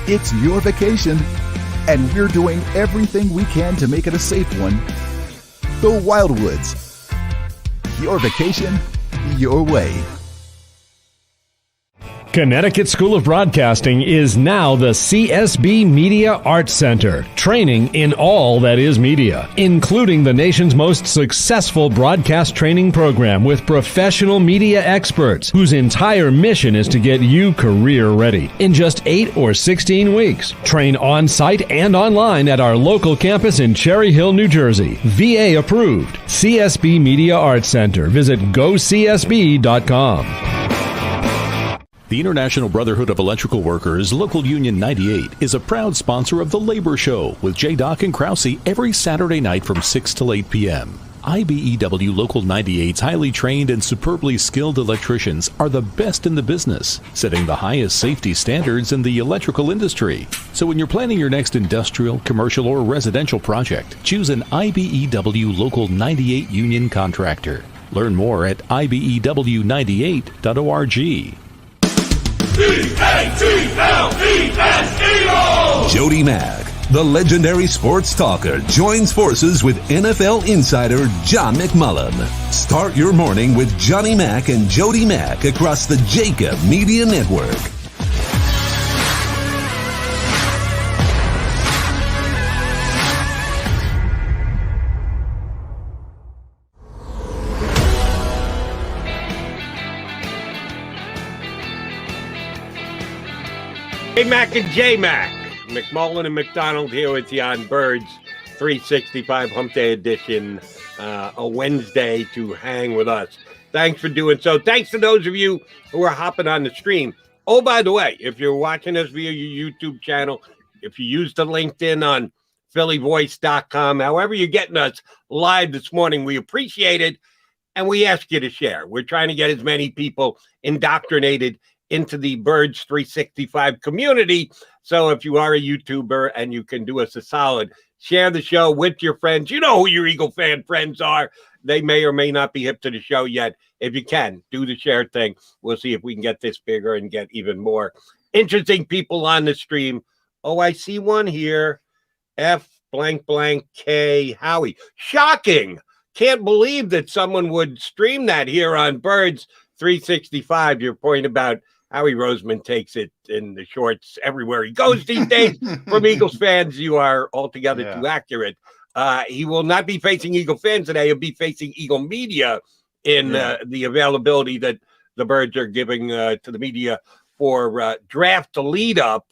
It's your vacation, and we're doing everything we can to make it a safe one. The Wildwoods. Your vacation, your way. Connecticut School of Broadcasting is now the CSB Media Arts Center, training in all that is media, including the nation's most successful broadcast training program with professional media experts whose entire mission is to get you career ready in just 8 or 16 weeks. Train on-site and online at our local campus in Cherry Hill, New Jersey. VA approved. CSB Media Arts Center. Visit gocsb.com. The International Brotherhood of Electrical Workers, Local Union 98, is a proud sponsor of The Labor Show with J. and Krause every Saturday night from 6 till 8 p.m. IBEW Local 98's highly trained and superbly skilled electricians are the best in the business, setting the highest safety standards in the electrical industry. So when you're planning your next industrial, commercial, or residential project, choose an IBEW Local 98 union contractor. Learn more at ibew98.org. Jody Mack, the legendary sports talker, joins forces with NFL insider John McMullen. Start your morning with Johnny Mack and Jody Mack across the JAKIB Media Network. Hey, Mac and J-Mac. McMullen and McDonald here with you on Birds 365 Hump Day edition, a Wednesday to hang with us. Thanks for doing so. Thanks to those of you who are hopping on the stream. Oh, by the way, if you're watching us via your YouTube channel, if you use the LinkedIn on phillyvoice.com, however you're getting us live this morning, we appreciate it, and we ask you to share. We're trying to get as many people indoctrinated into the Birds 365 community. So if you are a YouTuber and you can do us a solid, share the show with your friends. You know who your Eagle fan friends are. They may or may not be hip to the show yet. If you can, do the share thing. We'll see if we can get this bigger and get even more interesting people on the stream. Oh, I see one here. F blank blank K Howie. Shocking. Can't believe that someone would stream that here on Birds 365. Your point about Howie Roseman takes it in the shorts everywhere he goes these days. From Eagles fans, you are altogether too accurate. He will not be facing Eagle fans today. He'll be facing Eagle media in the availability that the Birds are giving to the media for draft lead up.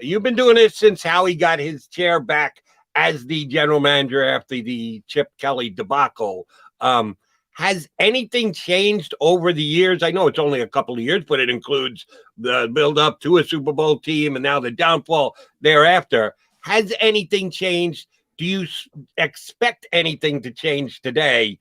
You've been doing this since Howie got his chair back as the general manager after the Chip Kelly debacle. Has anything changed over the years? I know it's only a couple of years, but it includes the build-up to a Super Bowl team and now the downfall thereafter. Has anything changed? Do you expect anything to change today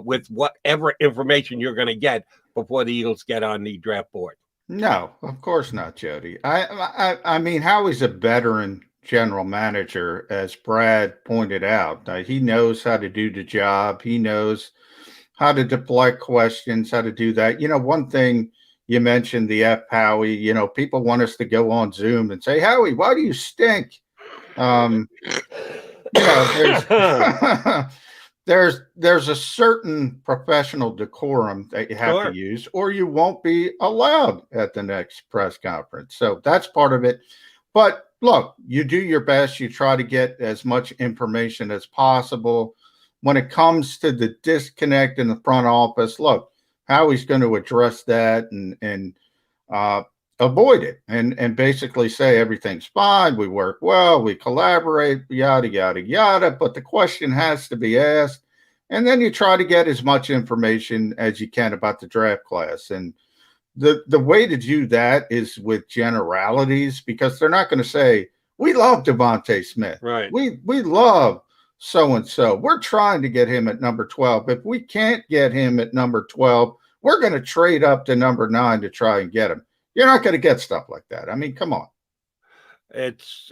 with whatever information you're going to get before the Eagles get on the draft board? No, of course not, Jody. I mean, Howie's a veteran general manager, as Brad pointed out. He knows how to do the job. He knows how to deploy questions, how to do that. You know, one thing you mentioned the F Howie. You know, people want us to go on Zoom and say, Howie, why do you stink? You know, there's a certain professional decorum that you have to use, or you won't be allowed at the next press conference. So that's part of it. But look, you do your best. You try to get as much information as possible. When it comes to the disconnect in the front office, look, Howie's going to address that and avoid it and basically say everything's fine. We work well. We collaborate, yada, yada, yada. But the question has to be asked. And then you try to get as much information as you can about the draft class. And the way to do that is with generalities, because they're not going to say, we love Devontae Smith. Right. We love so-and-so. We're trying to get him at number 12. If we can't get him at number 12, we're going to trade up to number 9 to try and get him. You're not going to get stuff like that. I mean, come on. It's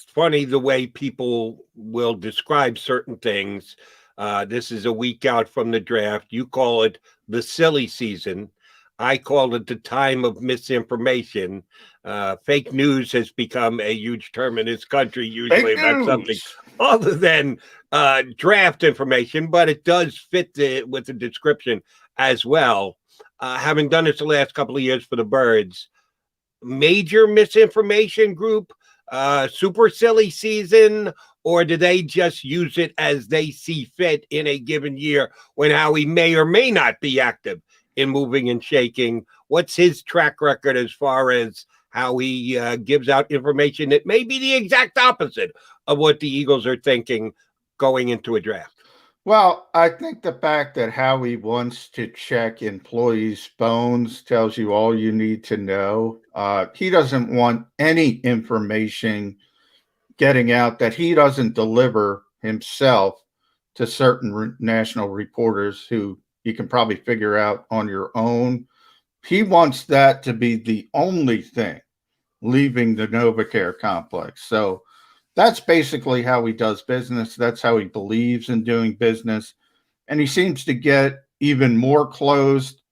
funny the way people will describe certain things. This is a week out from the draft. You call it the silly season. I call it the time of misinformation. Fake news has become a huge term in this country, usually about something other than draft information, but it does fit with the description as well. Having done this the last couple of years for the Birds, major misinformation group, super silly season, or do they just use it as they see fit in a given year when Howie may or may not be active in moving and shaking? What's his track record as far as how he gives out information that may be the exact opposite of what the Eagles are thinking going into a draft? Well, I think the fact that Howie wants to check employees' phones tells you all you need to know. He doesn't want any information getting out that he doesn't deliver himself to certain national reporters who you can probably figure out on your own. He wants that to be the only thing leaving the NovaCare complex. So that's basically how he does business. That's how he believes in doing business. And he seems to get even more closed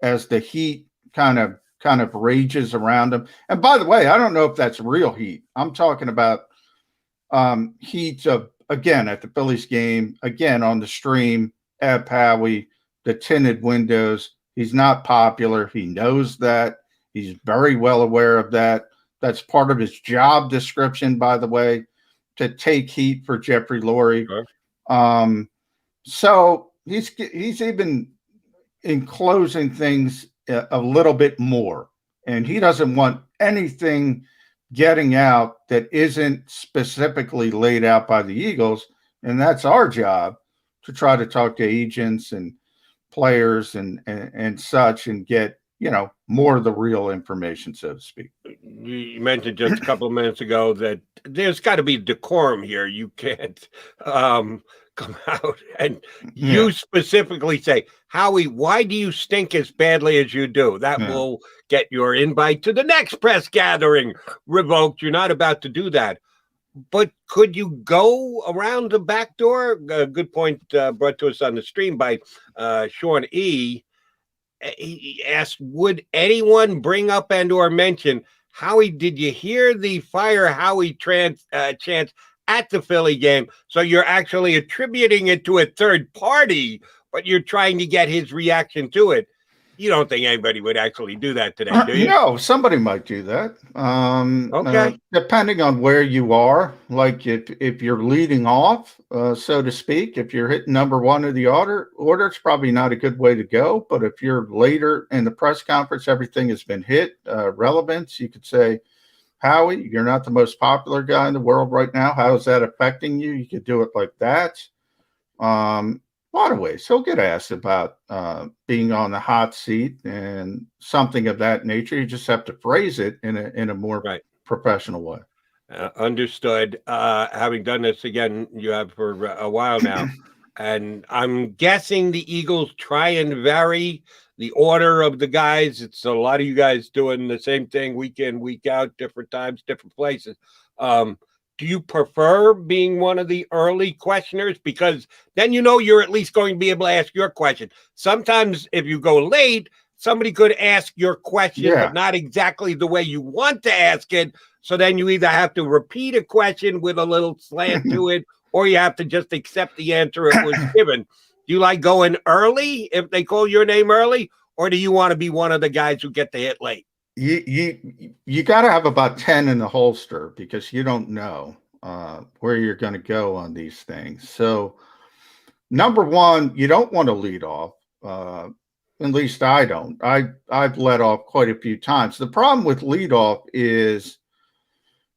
as the heat kind of rages around him. And by the way, I don't know if that's real heat. I'm talking about heat of, again, at the Phillies game, again, on the stream, Eb Howie, the tinted windows. He's not popular. He knows that. He's very well aware of that. That's part of his job description, by the way, to take heat for Jeffrey Lurie. Sure. So he's even enclosing things a little bit more, and he doesn't want anything getting out that isn't specifically laid out by the Eagles, and that's our job to try to talk to agents and players and such and get, you know, more of the real information, so to speak. You mentioned just a couple of minutes ago that there's got to be decorum here. You can't come out and you specifically say, Howie, why do you stink as badly as you do? That will get your invite to the next press gathering revoked. You're not about to do that. But could you go around the back door? A good point brought to us on the stream by Sean E. He asked, would anyone bring up and or mention, Howie, did you hear the fire Howie chants at the Philly game? So you're actually attributing it to a third party, but you're trying to get his reaction to it. You don't think anybody would actually do that today, do you? No, somebody might do that. Okay. Depending on where you are, like if you're leading off, so to speak, if you're hitting number 1 of the order, it's probably not a good way to go. But if you're later in the press conference, everything has been hit, relevance, you could say, Howie, you're not the most popular guy in the world right now. How is that affecting you? You could do it like that. A lot of ways. He'll get asked about being on the hot seat and something of that nature. You just have to phrase it in a more professional way. Understood. Having done this again, you have for a while now, and I'm guessing the Eagles try and vary the order of the guys. It's a lot of you guys doing the same thing week in, week out, different times, different places. Do you prefer being one of the early questioners? Because then you know you're at least going to be able to ask your question. Sometimes if you go late, somebody could ask your question, Yeah. but not exactly the way you want to ask it. So then you either have to repeat a question with a little slant to it, or you have to just accept the answer it was given. Do you like going early if they call your name early, or do you want to be one of the guys who get the hit late? You got to have about 10 in the holster because you don't know where you're going to go on these things. So, number one, you don't want to lead off. At least I don't. I've led off quite a few times. The problem with lead off is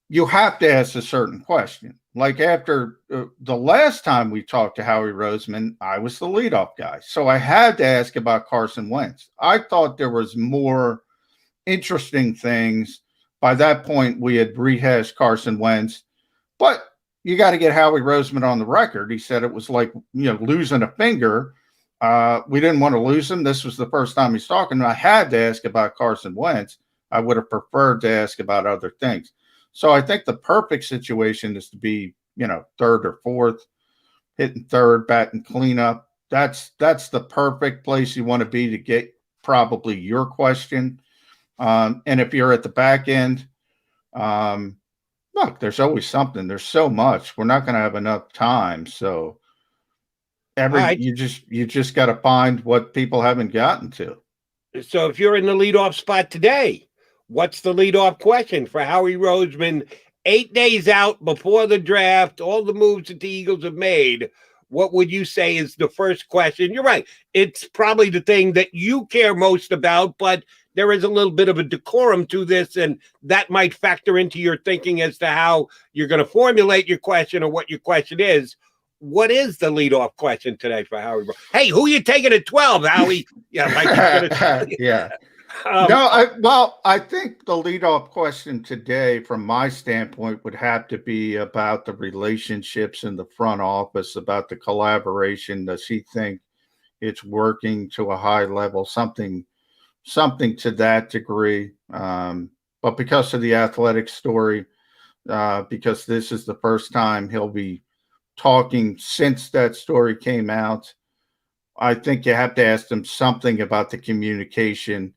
you have to ask a certain question. Like after the last time we talked to Howie Roseman, I was the leadoff guy. So I had to ask about Carson Wentz. I thought there was more interesting things. By that point, we had rehashed Carson Wentz. But you got to get Howie Roseman on the record. He said it was like, losing a finger. We didn't want to lose him. This was the first time he's talking. I had to ask about Carson Wentz. I would have preferred to ask about other things. So I think the perfect situation is to be, third or fourth, hitting third, batting cleanup. That's the perfect place you want to be to get probably your question. And if you're at the back end, look, there's always something. There's so much. We're not going to have enough time. So you just got to find what people haven't gotten to. So if you're in the leadoff spot today, what's the leadoff question for Howie Roseman 8 days out before the draft, all the moves that the Eagles have made? What would you say is the first question? You're right. It's probably the thing that you care most about, but there is a little bit of a decorum to this, and that might factor into your thinking as to how you're going to formulate your question or what your question is. What is the leadoff question today for Howie? Hey, who you taking at 12, Howie? Yeah, yeah. I think the leadoff question today, from my standpoint, would have to be about the relationships in the front office, about the collaboration. Does he think it's working to a high level? Something to that degree. But because of the athletic story, because this is the first time he'll be talking since that story came out, I think you have to ask him something about the communication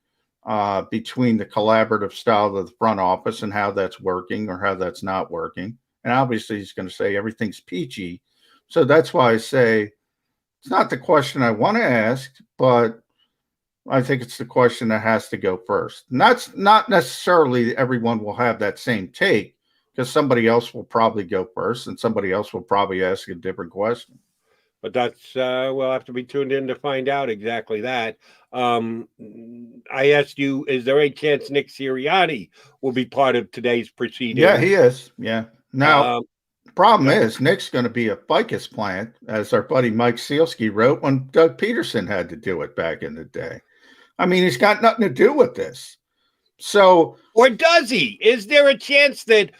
between the collaborative style of the front office and how that's working or how that's not working. And obviously he's going to say everything's peachy. So that's why I say it's not the question I want to ask, but I think it's the question that has to go first. And that's not necessarily everyone will have that same take, because somebody else will probably go first and somebody else will probably ask a different question. But that's we'll have to be tuned in to find out exactly that. I asked you, is there a chance Nick Sirianni will be part of today's proceeding? Yeah, he is. Yeah. Now, problem is Nick's going to be a ficus plant, as our buddy Mike Sealski wrote when Doug Peterson had to do it back in the day. I mean, he's got nothing to do with this. So, or does he? Is there a chance that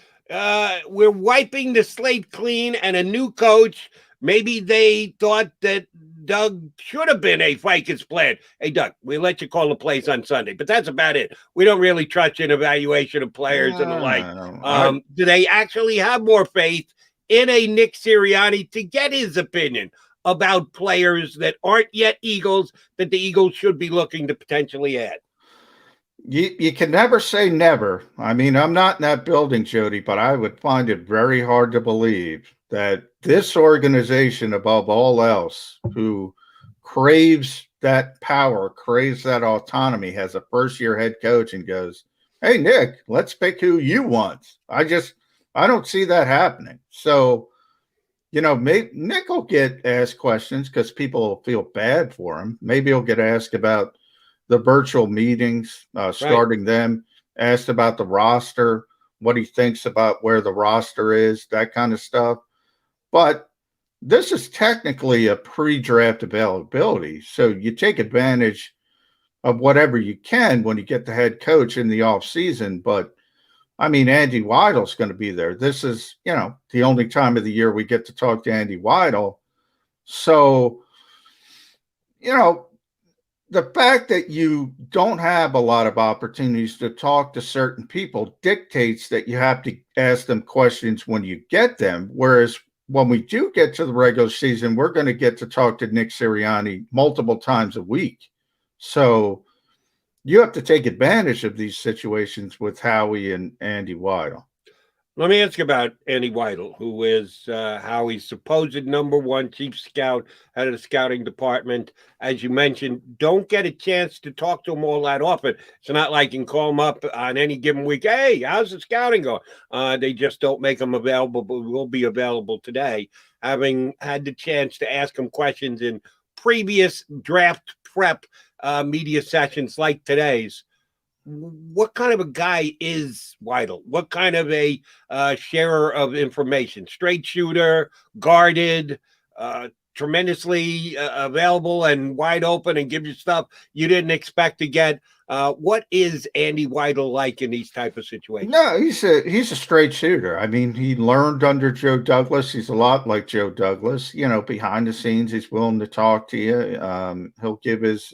we're wiping the slate clean and a new coach? Maybe they thought that Doug should have been a ficus plant. Hey, Doug, we let you call the plays on Sunday, but that's about it. We don't really trust you in evaluation of players and the like. Do they actually have more faith in a Nick Sirianni to get his opinion about players that aren't yet Eagles that the Eagles should be looking to potentially add? You can never say never. I mean, I'm not in that building, Jody, but I would find it very hard to believe that this organization, above all else, who craves that power, craves that autonomy, has a first-year head coach and goes, hey, Nick, let's pick who you want. I don't see that happening. So, maybe Nick will get asked questions because people will feel bad for him. Maybe he'll get asked about the virtual meetings, starting them, asked about the roster, what he thinks about where the roster is, that kind of stuff. But this is technically a pre-draft availability. So you take advantage of whatever you can when you get the head coach in the offseason. But, I mean, Andy Weidl's going to be there. This is, the only time of the year we get to talk to Andy Weidl. So, the fact that you don't have a lot of opportunities to talk to certain people dictates that you have to ask them questions when you get them. Whereas when we do get to the regular season, we're going to get to talk to Nick Sirianni multiple times a week. So you have to take advantage of these situations with Howie and Andy Weidel. Let me ask you about Andy Weidel, who is Howie's supposed #1 chief scout, head of the scouting department. As you mentioned, don't get a chance to talk to him all that often. It's not like you can call him up on any given week. Hey, how's the scouting going? They just don't make him available, but will be available today. Having had the chance to ask him questions in previous draft prep media sessions like today's, what kind of a guy is Weidel? What kind of a sharer of information? Straight shooter, guarded, tremendously available and wide open and give you stuff you didn't expect to get. What is Andy Weidel like in these type of situations? No, he's a straight shooter. I mean, he learned under Joe Douglas. He's a lot like Joe Douglas. You know, behind the scenes, he's willing to talk to you. He'll give his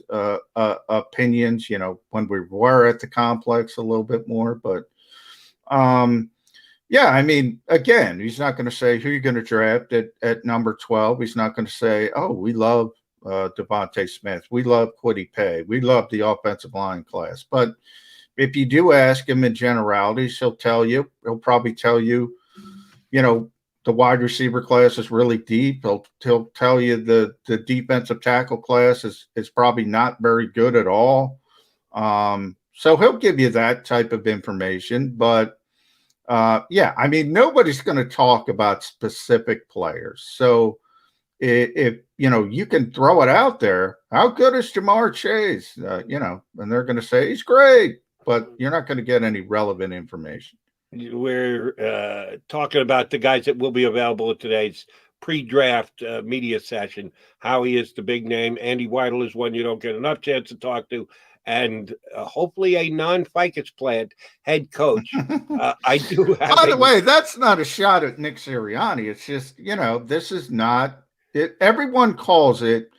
opinions. You know, when we were at the complex a little bit more, but yeah, I mean, again, he's not going to say who you're going to draft at number 12. He's not going to say, oh, we love Devontae Smith. We love Kwity Paye. We love the offensive line class. But if you do ask him in generalities, he'll probably tell you, you know, the wide receiver class is really deep. He'll tell you the defensive tackle class is probably not very good at all. So he'll give you that type of information. But yeah, I mean, nobody's going to talk about specific players. So if you know, you can throw it out there, how good is Jamar Chase? You know, and they're going to say he's great, but you're not going to get any relevant information. We're talking about the guys that will be available at today's pre-draft media session. Howie is the big name. Andy Weidel is one you don't get enough chance to talk to. And hopefully a non-ficus plant head coach. I do have By the way, that's not a shot at Nick Sirianni. It's just, you know, this is not it. Everyone calls it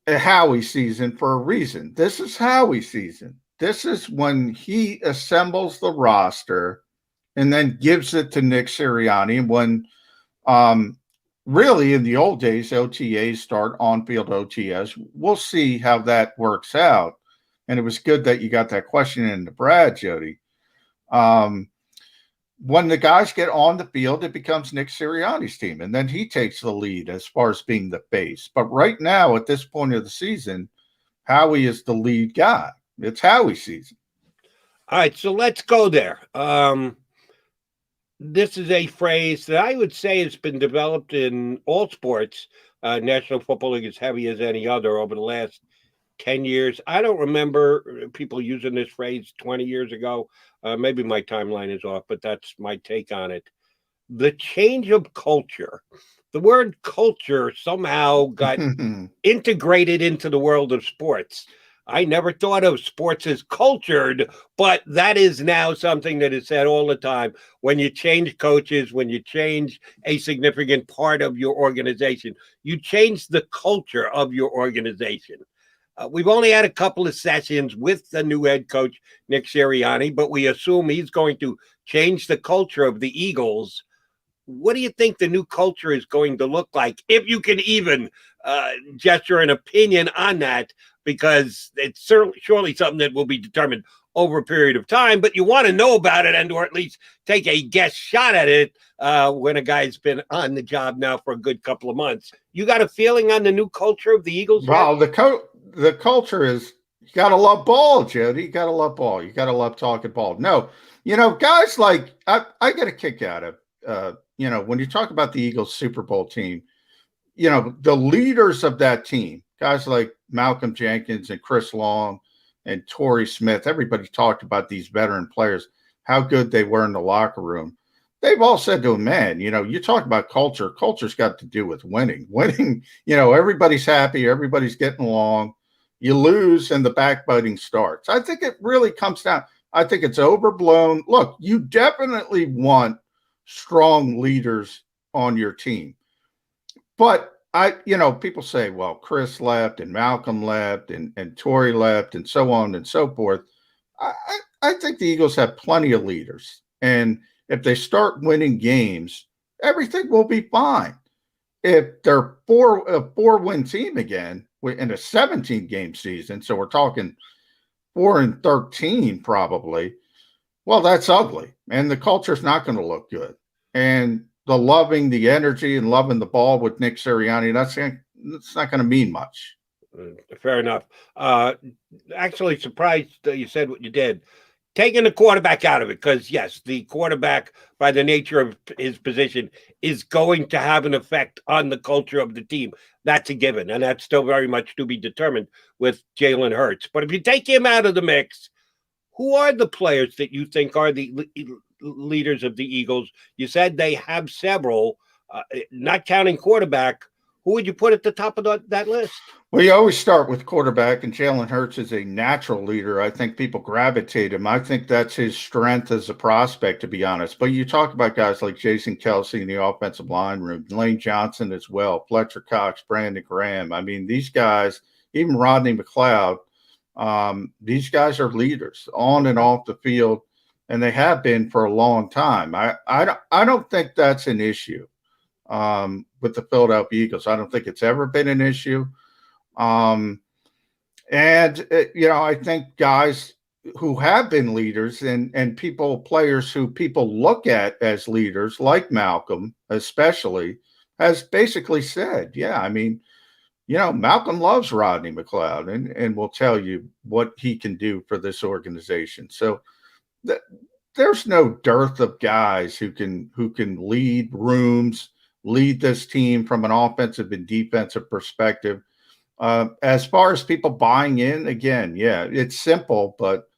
a Howie season for a reason. This is Howie season. This is when he assembles the roster and then gives it to Nick Sirianni. And when really, in the old days, OTAs start on-field OTS. We'll see how that works out. And it was good that you got that question into Brad, Jody. When the guys get on the field, it becomes Nick Sirianni's team, and then he takes the lead as far as being the face. But right now, at this point of the season, Howie is the lead guy. It's Howie season. All right, so let's go there. This is a phrase that I would say has been developed in all sports. National Football League as heavy as any other over the last 10 years. I don't remember people using this phrase 20 years ago. Maybe my timeline is off, but that's my take on it. The change of culture. The word culture somehow got integrated into the world of sports. I never thought of sports as cultured, but that is now something that is said all the time. When you change coaches, when you change a significant part of your organization, you change the culture of your organization. We've only had a couple of sessions with the new head coach, Nick Sirianni, but we assume he's going to change the culture of the Eagles. What do you think the new culture is going to look like, if you can even gesture an opinion on that? Because it's surely something that will be determined over a period of time, but you want to know about it and or at least take a guess shot at it when a guy's been on the job now for a good couple of months. You got a feeling on the new culture of the Eagles? Well, the culture is, you got to love ball, Jody. You got to love ball. You got to love talking ball. No, you know, guys like, I get a kick out of, you know, when you talk about the Eagles Super Bowl team, you know, the leaders of that team, guys like Malcolm Jenkins and Chris Long and Torrey Smith, everybody talked about these veteran players, how good they were in the locker room. They've all said to him, man, you know, you talk about culture. Culture's got to do with winning. Winning, you know, everybody's happy. Everybody's getting along. You lose and the backbiting starts. I think it really comes down. I think it's overblown. Look, you definitely want strong leaders on your team. But you know, people say, well, Chris left and Malcolm left and Torrey left and so on and so forth. I think the Eagles have plenty of leaders. And if they start winning games, everything will be fine. If they're a 4-win team again in a 17-game season, so we're talking, 4-13 probably, well, that's ugly. And the culture's not going to look good. And the energy and loving the ball with Nick Sirianni, that's not going to mean much. Fair enough. Actually surprised that you said what you did. Taking the quarterback out of it, because, yes, the quarterback, by the nature of his position, is going to have an effect on the culture of the team. That's a given, and that's still very much to be determined with Jalen Hurts. But if you take him out of the mix, who are the players that you think are the leaders of the Eagles? You said they have several, not counting quarterback. Who would you put at the top of that list? Well, you always start with quarterback, and Jalen Hurts is a natural leader. I think people gravitate him. I think that's his strength as a prospect, to be honest. But you talk about guys like Jason Kelce in the offensive line room, Lane Johnson as well, Fletcher Cox, Brandon Graham. I mean, these guys, even Rodney McLeod, these guys are leaders on and off the field, and they have been for a long time. I don't think that's an issue with the Philadelphia Eagles. I don't think it's ever been an issue. I think guys who have been leaders and players who people look at as leaders, like Malcolm especially, has basically said, Malcolm loves Rodney McLeod and will tell you what he can do for this organization. So there's no dearth of guys who can lead rooms, lead this team from an offensive and defensive perspective. As far as people buying in, again, it's simple, but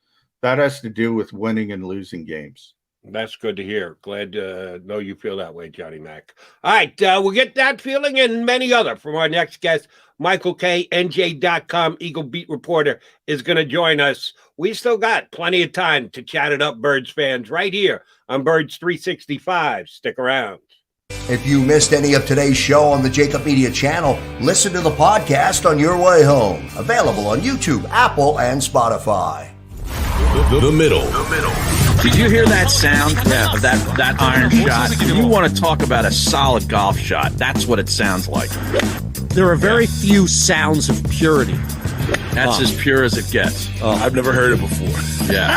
that has to do with winning and losing games. That's good to hear. Glad to know you feel that way, Johnny Mac. All right, we'll get that feeling and many other from our next guest. Michael Kaye, NJ.com Eagle beat reporter, is going to join us. We still got plenty of time to chat it up, Birds fans, right here on Birds 365. Stick around. If you missed any of today's show on the JAKIB Media channel, listen to the podcast on your way home. Available on YouTube, Apple, and Spotify. The middle. Did you hear that sound? Yeah, that iron shot. You want to talk about a solid golf shot. That's what it sounds like. There are very few sounds of purity. That's as pure as it gets. Oh, I've never heard it before. Yeah.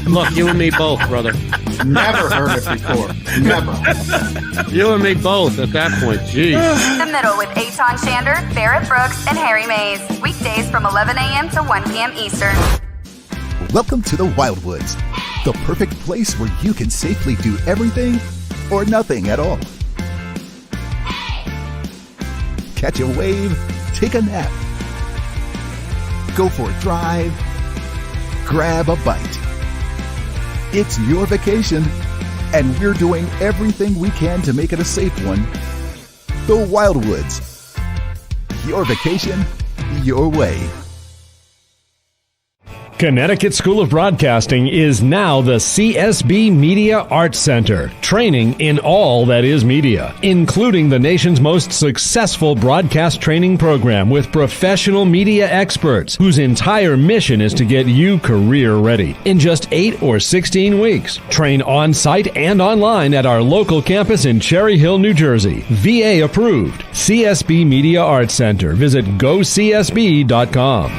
Look, you and me both, brother. Never heard it before. Never. You and me both at that point. Jeez. The Middle with Eitan Shander, Barrett Brooks, and Harry Mays. Weekdays from 11 a.m. to 1 p.m. Eastern. Welcome to the Wildwoods, the perfect place where you can safely do everything or nothing at all. Catch a wave, take a nap, go for a drive, grab a bite. It's your vacation, and we're doing everything we can to make it a safe one. The Wildwoods. Your vacation, your way. Connecticut School of Broadcasting is now the CSB Media Arts Center, training in all that is media, including the nation's most successful broadcast training program with professional media experts whose entire mission is to get you career ready. In just 8 or 16 weeks, train on-site and online at our local campus in Cherry Hill, New Jersey. VA approved. CSB Media Arts Center. Visit gocsb.com.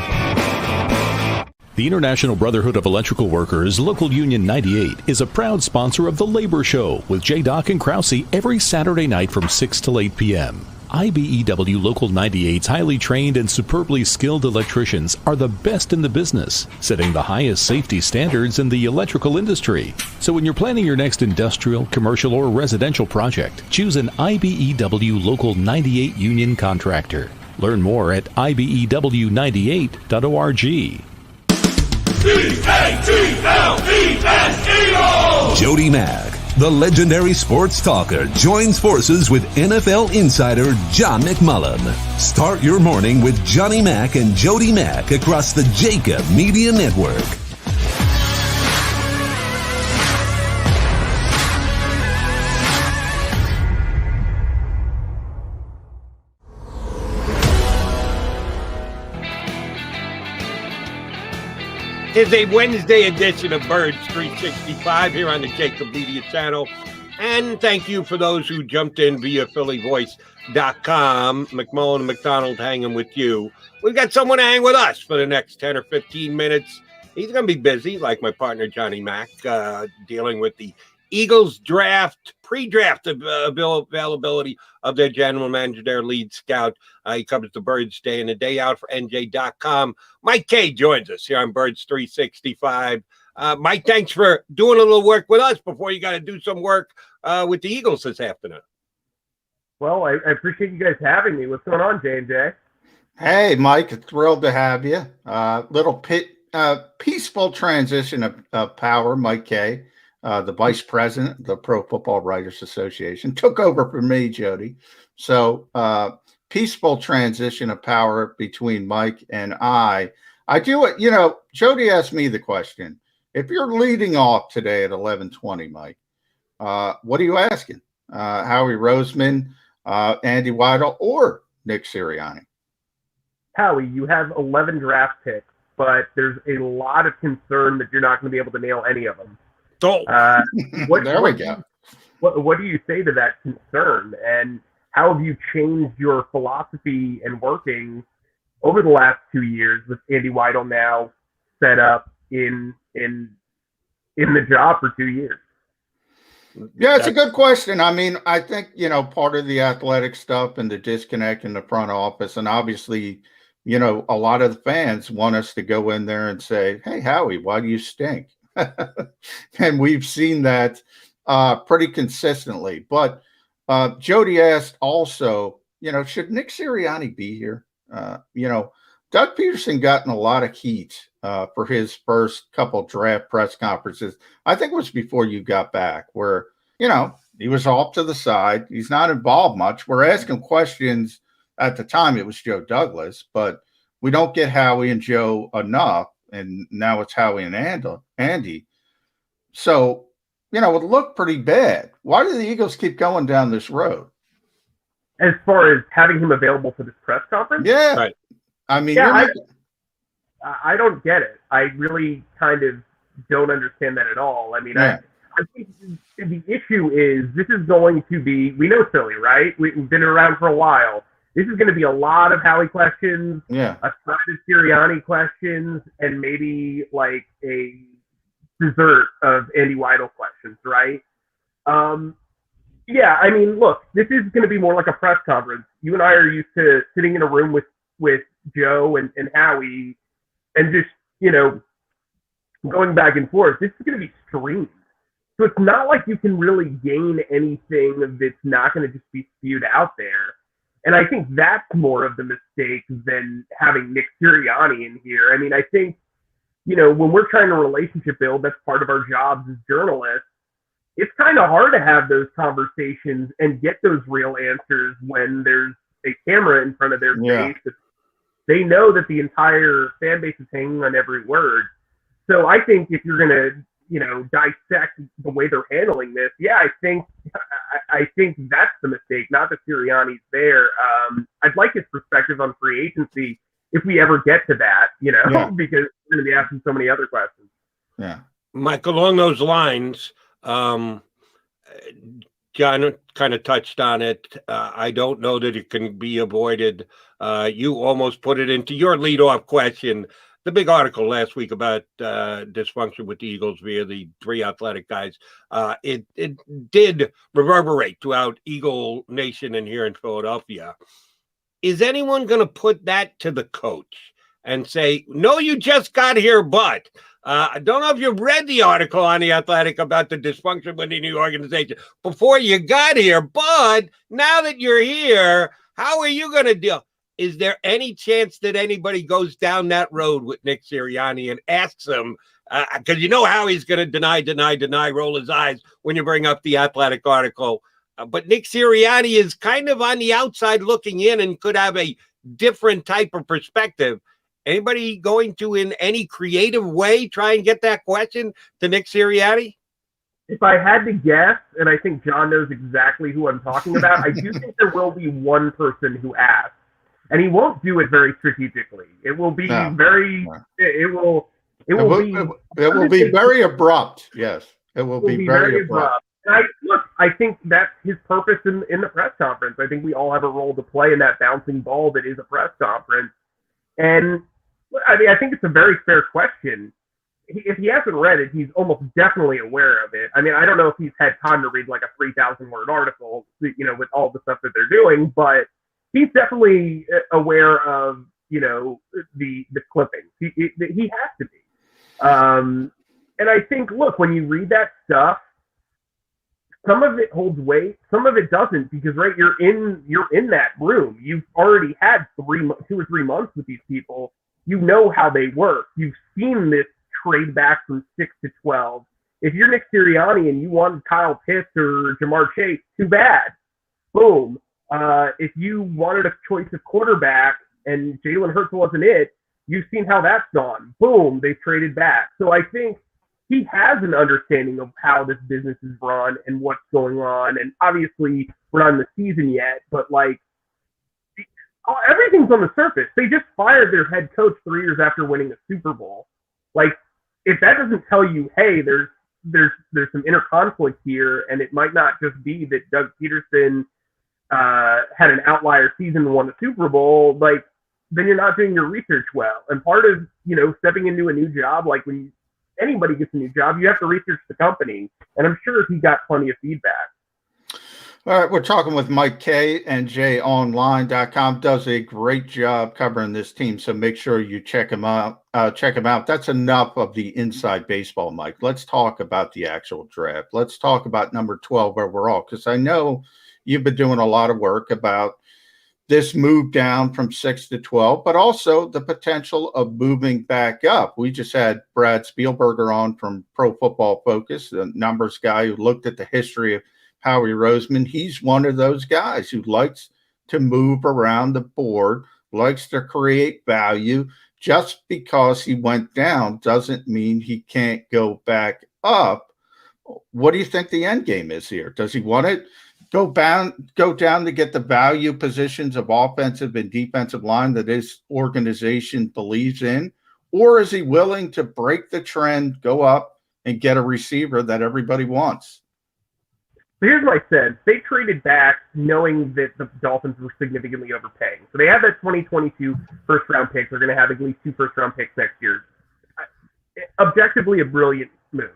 The International Brotherhood of Electrical Workers, Local Union 98, is a proud sponsor of The Labor Show with J. Doc and Krause every Saturday night from 6 to 8 p.m. IBEW Local 98's highly trained and superbly skilled electricians are the best in the business, setting the highest safety standards in the electrical industry. So when you're planning your next industrial, commercial, or residential project, choose an IBEW Local 98 union contractor. Learn more at ibew98.org. Jody Mack, the legendary sports talker, joins forces with NFL insider John McMullen. Start your morning with Johnny Mack and Jody Mack across the JAKIB Media Network. It's a Wednesday edition of Birds 365 here on the JAKIB Media channel. And thank you for those who jumped in via phillyvoice.com. McMullen and McDonald hanging with you. We've got someone to hang with us for the next 10 or 15 minutes. He's going to be busy, like my partner Johnny Mack, dealing with the Eagles draft, pre-draft availability of their general manager, their lead scout. He covers the Birds day in and day out for NJ.com. Mike Kaye joins us here on Birds 365. Mike, thanks for doing a little work with us before you got to do some work with the Eagles this afternoon. Well, I appreciate you guys having me. What's going on, J&J? Hey, Mike, thrilled to have you. Little peaceful transition of power. Mike Kaye, the vice president of the Pro Football Writers Association, took over for me, Jody. So peaceful transition of power between Mike and I. I do it, Jody asked me the question. If you're leading off today at 11:20, Mike, what are you asking? Howie Roseman, Andy Weidel, or Nick Sirianni? Howie, you have 11 draft picks, but there's a lot of concern that you're not going to be able to nail any of them. There we go. What do you say to that concern? And how have you changed your philosophy and working over the last 2 years with Andy Weidel now set up in the job for 2 years? Yeah, it's a good question. I mean, I think, part of the athletic stuff and the disconnect in the front office, and obviously, a lot of the fans want us to go in there and say, hey, Howie, why do you stink? And we've seen that pretty consistently. But Jody asked also, should Nick Sirianni be here? Doug Peterson got in a lot of heat for his first couple draft press conferences. I think it was before you got back, where, he was off to the side. He's not involved much. We're asking questions. At the time, it was Joe Douglas, but we don't get Howie and Joe enough, and now it's Howie and Andy. So, it looked pretty bad. Why do the Eagles keep going down this road? As far as having him available for this press conference? Yeah. Right. I mean, I don't get it. I really kind of don't understand that at all. I mean, I think the issue is this is going to be, we know Philly, right? We've been around for a while. This is going to be a lot of Howie questions, a side of Sirianni questions, and maybe like a dessert of Andy Weidel questions, right? Yeah, I mean, look, this is going to be more like a press conference. You and I are used to sitting in a room with Joe and Howie and just, going back and forth. This is going to be streamed. So it's not like you can really gain anything that's not going to just be spewed out there. And I think that's more of the mistake than having Nick Sirianni in here. I mean, I think, when we're trying to relationship build, that's part of our jobs as journalists. It's kind of hard to have those conversations and get those real answers when there's a camera in front of their face. They know that the entire fan base is hanging on every word. So I think if you're going to, dissect the way they're handling this, I think that's the mistake, not that Sirianni's there. I'd like his perspective on free agency if we ever get to that, because we're going to be asking so many other questions. Yeah. Mike, along those lines, John kind of touched on it. I don't know that it can be avoided. You almost put it into your leadoff question. The big article last week about dysfunction with the Eagles via the three athletic guys, it did reverberate throughout Eagle Nation and here in Philadelphia. Is anyone going to put that to the coach and say, no, you just got here, but I don't know if you've read the article on The Athletic about the dysfunction within the organization before you got here, but now that you're here, how are you going to deal? Is there any chance that anybody goes down that road with Nick Sirianni and asks him, because how he's going to deny, roll his eyes when you bring up the Athletic article. But Nick Sirianni is kind of on the outside looking in and could have a different type of perspective. Anybody going to, in any creative way, try and get that question to Nick Sirianni? If I had to guess, and I think John knows exactly who I'm talking about, I do think there will be one person who asks. And he won't do it very strategically. It will be It will be very abrupt. Yes, it will be very abrupt. And I think that's his purpose in the press conference. I think we all have a role to play in that bouncing ball that is a press conference. And I mean, I think it's a very fair question. if he hasn't read it, he's almost definitely aware of it. I mean, I don't know if he's had time to read like a 3,000-word article, with all the stuff that they're doing, but he's definitely aware of, the clippings. He has to be. And I think, look, when you read that stuff, some of it holds weight, some of it doesn't, because you're in that room. You've already had 2 or 3 months with these people. You know how they work. You've seen this trade back from 6 to 12. If you're Nick Sirianni and you wanted Kyle Pitts or Jamar Chase, too bad. Boom. If you wanted a choice of quarterback and Jalen Hurts wasn't it, you've seen how that's gone. Boom, they traded back. So I think he has an understanding of how this business is run and what's going on. And obviously, we're not in the season yet, but everything's on the surface. They just fired their head coach 3 years after winning a Super Bowl. If that doesn't tell you, hey, there's some inner conflict here, and it might not just be that Doug Peterson had an outlier season and won the Super Bowl, then you're not doing your research well. And part of, stepping into a new job, when anybody gets a new job, you have to research the company. And I'm sure he got plenty of feedback. All right, we're talking with Mike Kaye, and JOnline.com does a great job covering this team, so make sure you check him out. That's enough of the inside baseball, Mike. Let's talk about the actual draft. Let's talk about number 12 overall, because I know you've been doing a lot of work about this move down from 6 to 12, but also the potential of moving back up. We just had Brad Spielberger on from Pro Football Focus, the numbers guy who looked at the history of Howie Roseman. He's one of those guys who likes to move around the board, likes to create value. Just because he went down doesn't mean he can't go back up. What do you think the end game is here? Does he want it? Go down to get the value positions of offensive and defensive line that his organization believes in? Or is he willing to break the trend, go up, and get a receiver that everybody wants? So here's my sense. They traded back knowing that the Dolphins were significantly overpaying. So they have that 2022 first-round pick. They're going to have at least 2 first-round picks next year. Objectively, a brilliant move.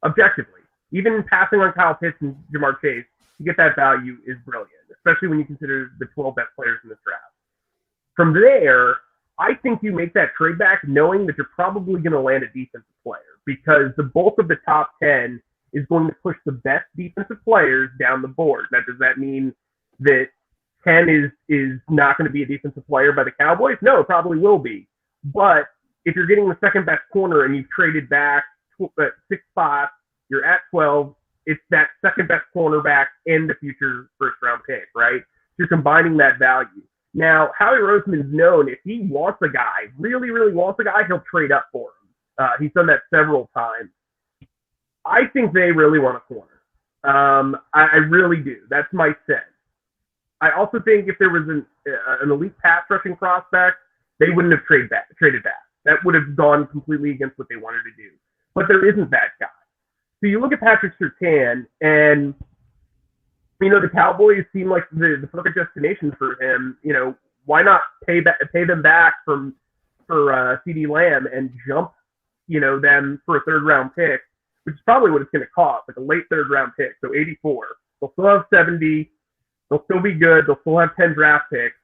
Objectively. Even passing on Kyle Pitts and Jamar Chase, to get that value is brilliant, especially when you consider the 12 best players in this draft. From there, I think you make that trade back knowing that you're probably going to land a defensive player, because the bulk of the top 10 is going to push the best defensive players down the board. Now, does that mean that 10 is not going to be a defensive player by the Cowboys? No, it probably will be. But if you're getting the second best corner and you've traded back 6 spots, you're at 12, it's that second best cornerback and the future first round pick, right? So you're combining that value. Now, Howie Roseman's known if he wants a guy, really, really wants a guy, he'll trade up for him. He's done that several times. I think they really want a corner. I really do. That's my sense. I also think if there was an elite pass rushing prospect, they wouldn't have traded back. That would have gone completely against what they wanted to do. But there isn't that guy. So you look at Patrick Surtain, and the Cowboys seem like the perfect destination for him. Why not pay them back for CeeDee Lamb and jump them for a third round pick, which is probably what it's going to cost, like a late third round pick. So 84. They'll still have 70. They'll still be good. They'll still have 10 draft picks.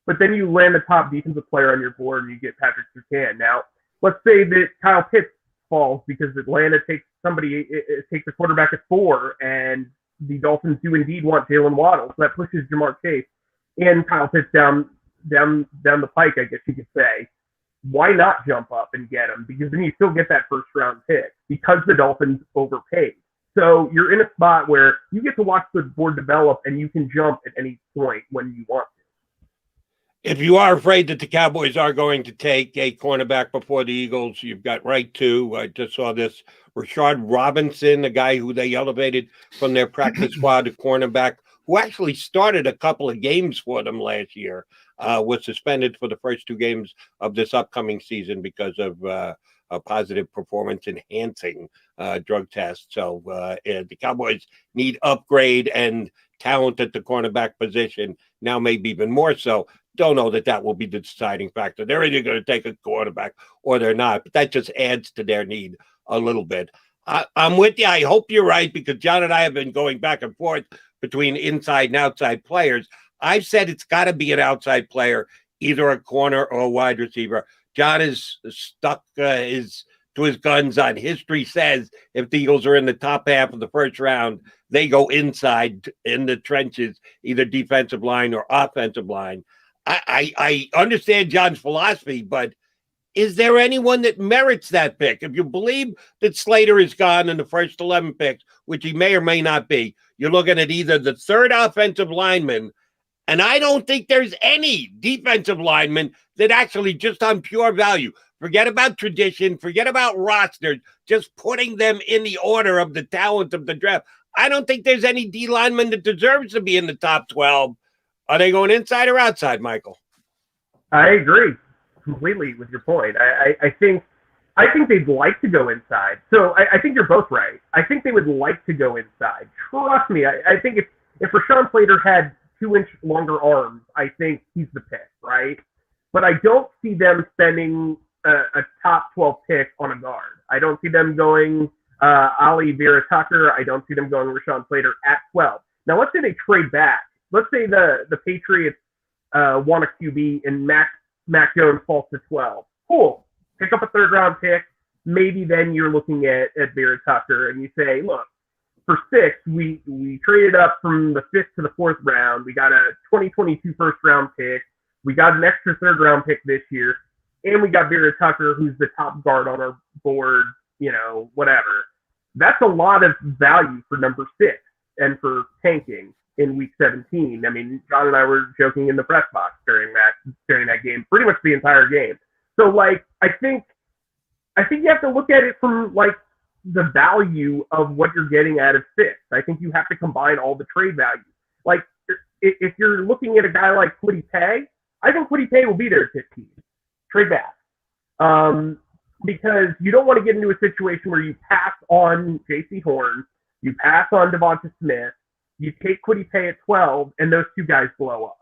But then you land the top defensive player on your board and you get Patrick Surtain. Now, let's say that Kyle Pitts falls because Atlanta takes a quarterback at 4, and the Dolphins do indeed want Jalen Waddle. So that pushes Jamar Chase and Kyle Pitts down the pike, I guess you could say. Why not jump up and get him? Because then you still get that first round pick because the Dolphins overpaid. So you're in a spot where you get to watch the board develop and you can jump at any point when you want to. If you are afraid that the Cowboys are going to take a cornerback before the Eagles, you've got right to. I just saw this. Rashard Robinson, a guy who they elevated from their practice squad to cornerback, who actually started a couple of games for them last year, was suspended for the first 2 games of this upcoming season because of a positive performance-enhancing drug test. So the Cowboys need upgrade and talent at the cornerback position, now maybe even more so. don't know that will be the deciding factor. They're either going to take a quarterback or they're not, but that just adds to their need a little bit. I'm with you. I hope you're right, because John and I have been going back and forth between inside and outside players. I've said it's got to be an outside player, either a corner or a wide receiver. John is stuck to his guns on history says if the Eagles are in the top half of the first round, they go inside in the trenches, either defensive line or offensive line. I understand John's philosophy, but is there anyone that merits that pick? If you believe that Slater is gone in the first 11 picks, which he may or may not be, you're looking at either the third offensive lineman, and I don't think there's any defensive lineman that actually just on pure value. Forget about tradition, forget about rosters, just putting them in the order of the talent of the draft. I don't think there's any D lineman that deserves to be in the top 12. Are they going inside or outside, Michael? I agree completely with your point. I think they'd like to go inside. So I think you're both right. I think they would like to go inside. Trust me. I think if Rashawn Slater had 2-inch longer arms, I think he's the pick, right? But I don't see them spending a top 12 pick on a guard. I don't see them going Ali Vera-Tucker. I don't see them going Rashawn Slater at 12. Now, let's say they trade back. Let's say the Patriots want a QB and Mac Jones falls to 12. Cool. Pick up a third-round pick. Maybe then you're looking at Vera-Tucker and you say, look, for 6, we traded up from the 5th to the 4th round. We got a 2022 first-round pick. We got an extra third-round pick this year. And we got Vera-Tucker, who's the top guard on our board, whatever. That's a lot of value for number 6 and for tanking in week 17. I mean, John and I were joking in the press box during that game, pretty much the entire game. So, I think you have to look at it from, the value of what you're getting out of 6. I think you have to combine all the trade values. If you're looking at a guy like Kwity Paye, I think Kwity Paye will be there at 15. Trade back. Because you don't want to get into a situation where you pass on J.C. Horn, you pass on Devonta Smith, you take Kwity Paye at 12, and those two guys blow up.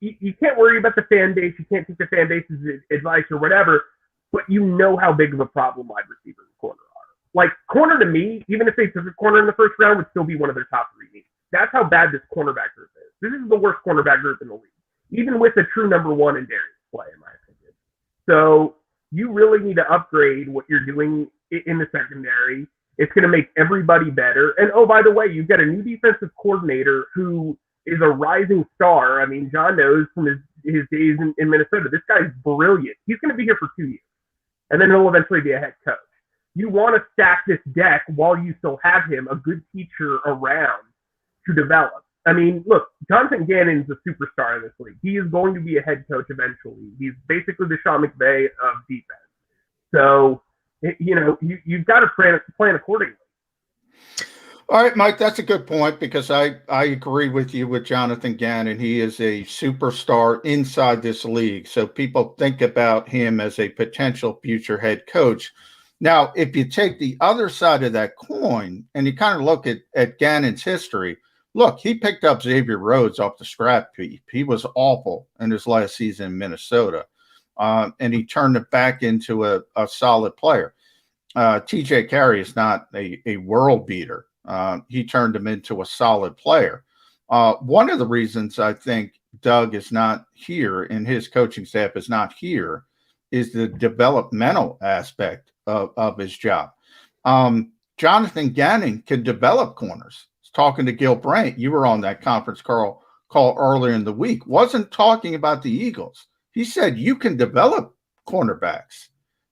You can't worry about the fan base, you can't take the fan base's advice or whatever, but you know how big of a problem wide receiver and corner are. Corner to me, even if they took a corner in the first round, would still be one of their top 3 needs. That's how bad this cornerback group is. This is the worst cornerback group in the league, even with a true number 1 in Darius Slay, in my opinion. So you really need to upgrade what you're doing in the secondary. It's going to make everybody better. And, oh, by the way, you've got a new defensive coordinator who is a rising star. I mean, John knows from his days in Minnesota, this guy's brilliant. He's going to be here for 2 years, and then he'll eventually be a head coach. You want to stack this deck while you still have him, a good teacher around to develop. I mean, look, Jonathan Gannon's a superstar in this league. He is going to be a head coach eventually. He's basically the Sean McVay of defense. So, you've got to plan accordingly. All right, Mike, that's a good point, because I agree with you with Jonathan Gannon. He is a superstar inside this league. So people think about him as a potential future head coach. Now, if you take the other side of that coin and you kind of look at Gannon's history, look, he picked up Xavier Rhodes off the scrap heap. He was awful in his last season in Minnesota, and he turned it back into a solid player. TJ Carey is not a world beater. He turned him into a solid player. One of the reasons I think Doug is not here and his coaching staff is not here is the developmental aspect of his job. Jonathan Gannon can develop corners. Talking to Gil Brandt, you were on that conference call earlier in the week, wasn't talking about the Eagles. He said you can develop cornerbacks.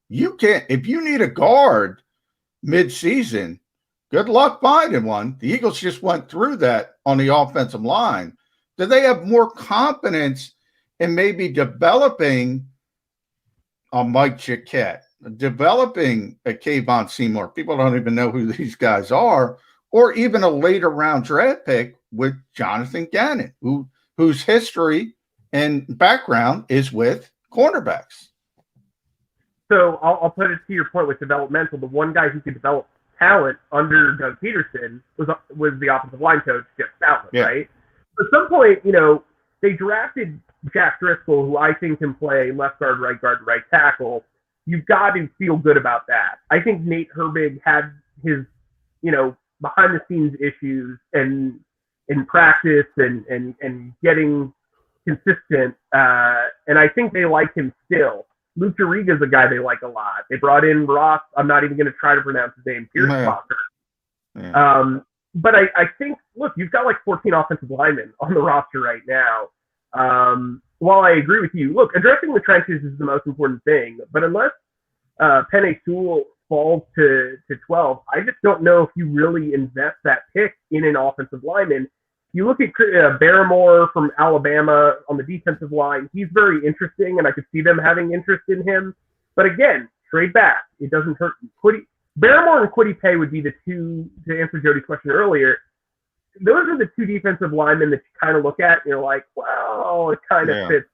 You can, if you need a guard mid-season, good luck finding one. The Eagles just went through that on the offensive line. Do they have more confidence in maybe developing a Mike Jacquet, developing a Kayvon Seymour? People don't even know who these guys are. Or even a later round draft pick with Jonathan Gannon, whose history and background is with cornerbacks. So I'll put it to your point with developmental. The one guy who could develop talent under Doug Peterson was the offensive line coach, Jeff Stoutland, right? At some point, they drafted Jack Driscoll, who I think can play left guard, right tackle, you've got to feel good about that. I think Nate Herbig had his, behind the scenes issues and in practice and getting consistent. And I think they like him still. Luke Juriga is a guy they like a lot. They brought in Ross. I'm not even going to try to pronounce his name. Pierce. But I think, look, you've got like 14 offensive linemen on the roster right now. While I agree with you, look, addressing the trenches is the most important thing. But unless Penei Sewell falls to 12, I just don't know if you really invest that pick in an offensive lineman. You look at Barrymore from Alabama on the defensive line. He's very interesting, and I could see them having interest in him. But again, trade back. It doesn't hurt. Barrymore and Kwity Paye would be the two, to answer Jody's question earlier, those are the two defensive linemen that you kind of look at, and you're like, well, it kind of fits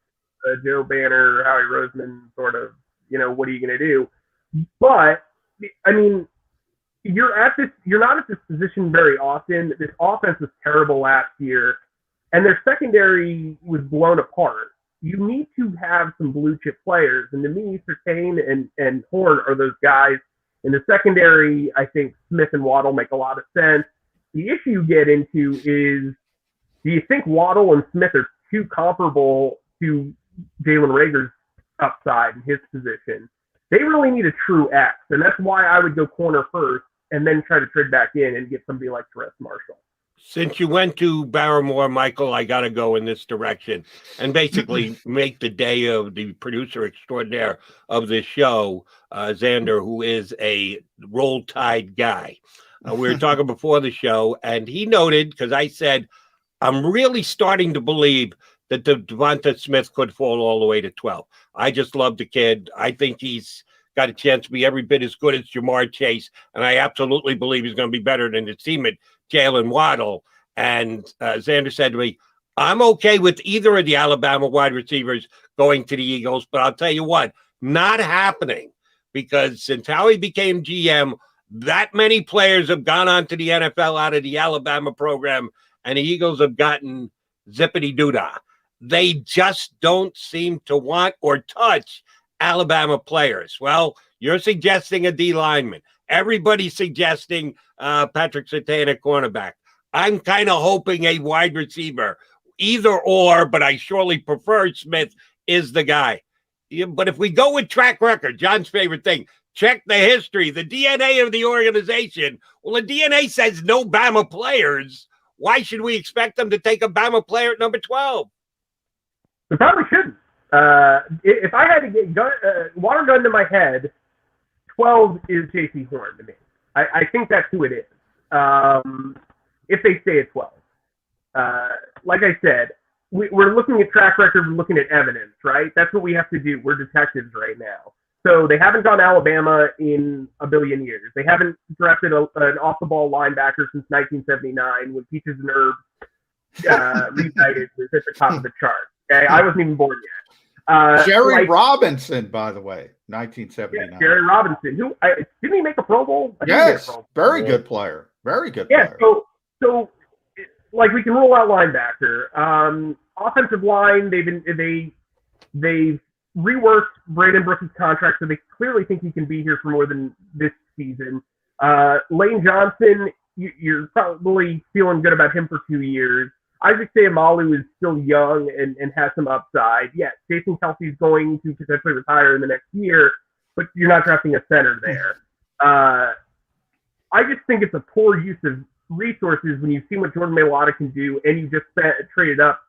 Joe Banner, Howie Roseman sort of, what are you going to do? But, I mean, you're not at this position very often. This offense was terrible last year, and their secondary was blown apart. You need to have some blue chip players, and to me, Surtain and Horn are those guys. In the secondary, I think Smith and Waddle make a lot of sense. The issue you get into is, do you think Waddle and Smith are too comparable to Jalen Reagor's upside in his position? They really need a true X, and that's why I would go corner first and then try to trade back in and get somebody like Terrence Marshall. Since you went to Barrymore, Michael, I got to go in this direction and basically make the day of the producer extraordinaire of this show, Xander, who is a Roll Tide guy. We were talking before the show, and he noted, because I said, I'm really starting to believe that the Devonta Smith could fall all the way to 12. I just love the kid. I think he's got a chance to be every bit as good as Jamar Chase, and I absolutely believe he's going to be better than the team at Jalen Waddle. And Xander said to me, I'm okay with either of the Alabama wide receivers going to the Eagles, but I'll tell you what, not happening, because since Howie became GM, that many players have gone on to the NFL out of the Alabama program, and the Eagles have gotten zippity-doo-dah. They just don't seem to want or touch Alabama players. Well, you're suggesting a D lineman. Everybody's suggesting Patrick Surtain at cornerback. I'm kind of hoping a wide receiver, either or, but I surely prefer Smith is the guy. Yeah, but if we go with track record, John's favorite thing, check the history, the DNA of the organization. Well, the DNA says no Bama players. Why should we expect them to take a Bama player at number 12? They probably shouldn't. If I had to get water gun to my head, 12 is J.C. Horn to me. I think that's who it is. If they stay at 12. Like I said, we're looking at track record, we're looking at evidence, right? That's what we have to do. We're detectives right now. So they haven't gone Alabama in a billion years. They haven't drafted an off-the-ball linebacker since 1979 when Peaches and Herbs reunited was at the top of the chart. Okay, I wasn't even born yet. Jerry Robinson, by the way, 1979. Yeah, Jerry Robinson. Who didn't he make a Pro Bowl? Yes, very good player. Very good player. So like we can rule out linebacker. Offensive line, they've reworked Brandon Brooks' contract, so they clearly think he can be here for more than this season. Lane Johnson, you're probably feeling good about him for 2 years. Isaac Seumalo is still young and has some upside. Yeah, Jason Kelsey's going to potentially retire in the next year, but you're not drafting a center there. I just think it's a poor use of resources when you've seen what Jordan Mailata can do, and you just traded up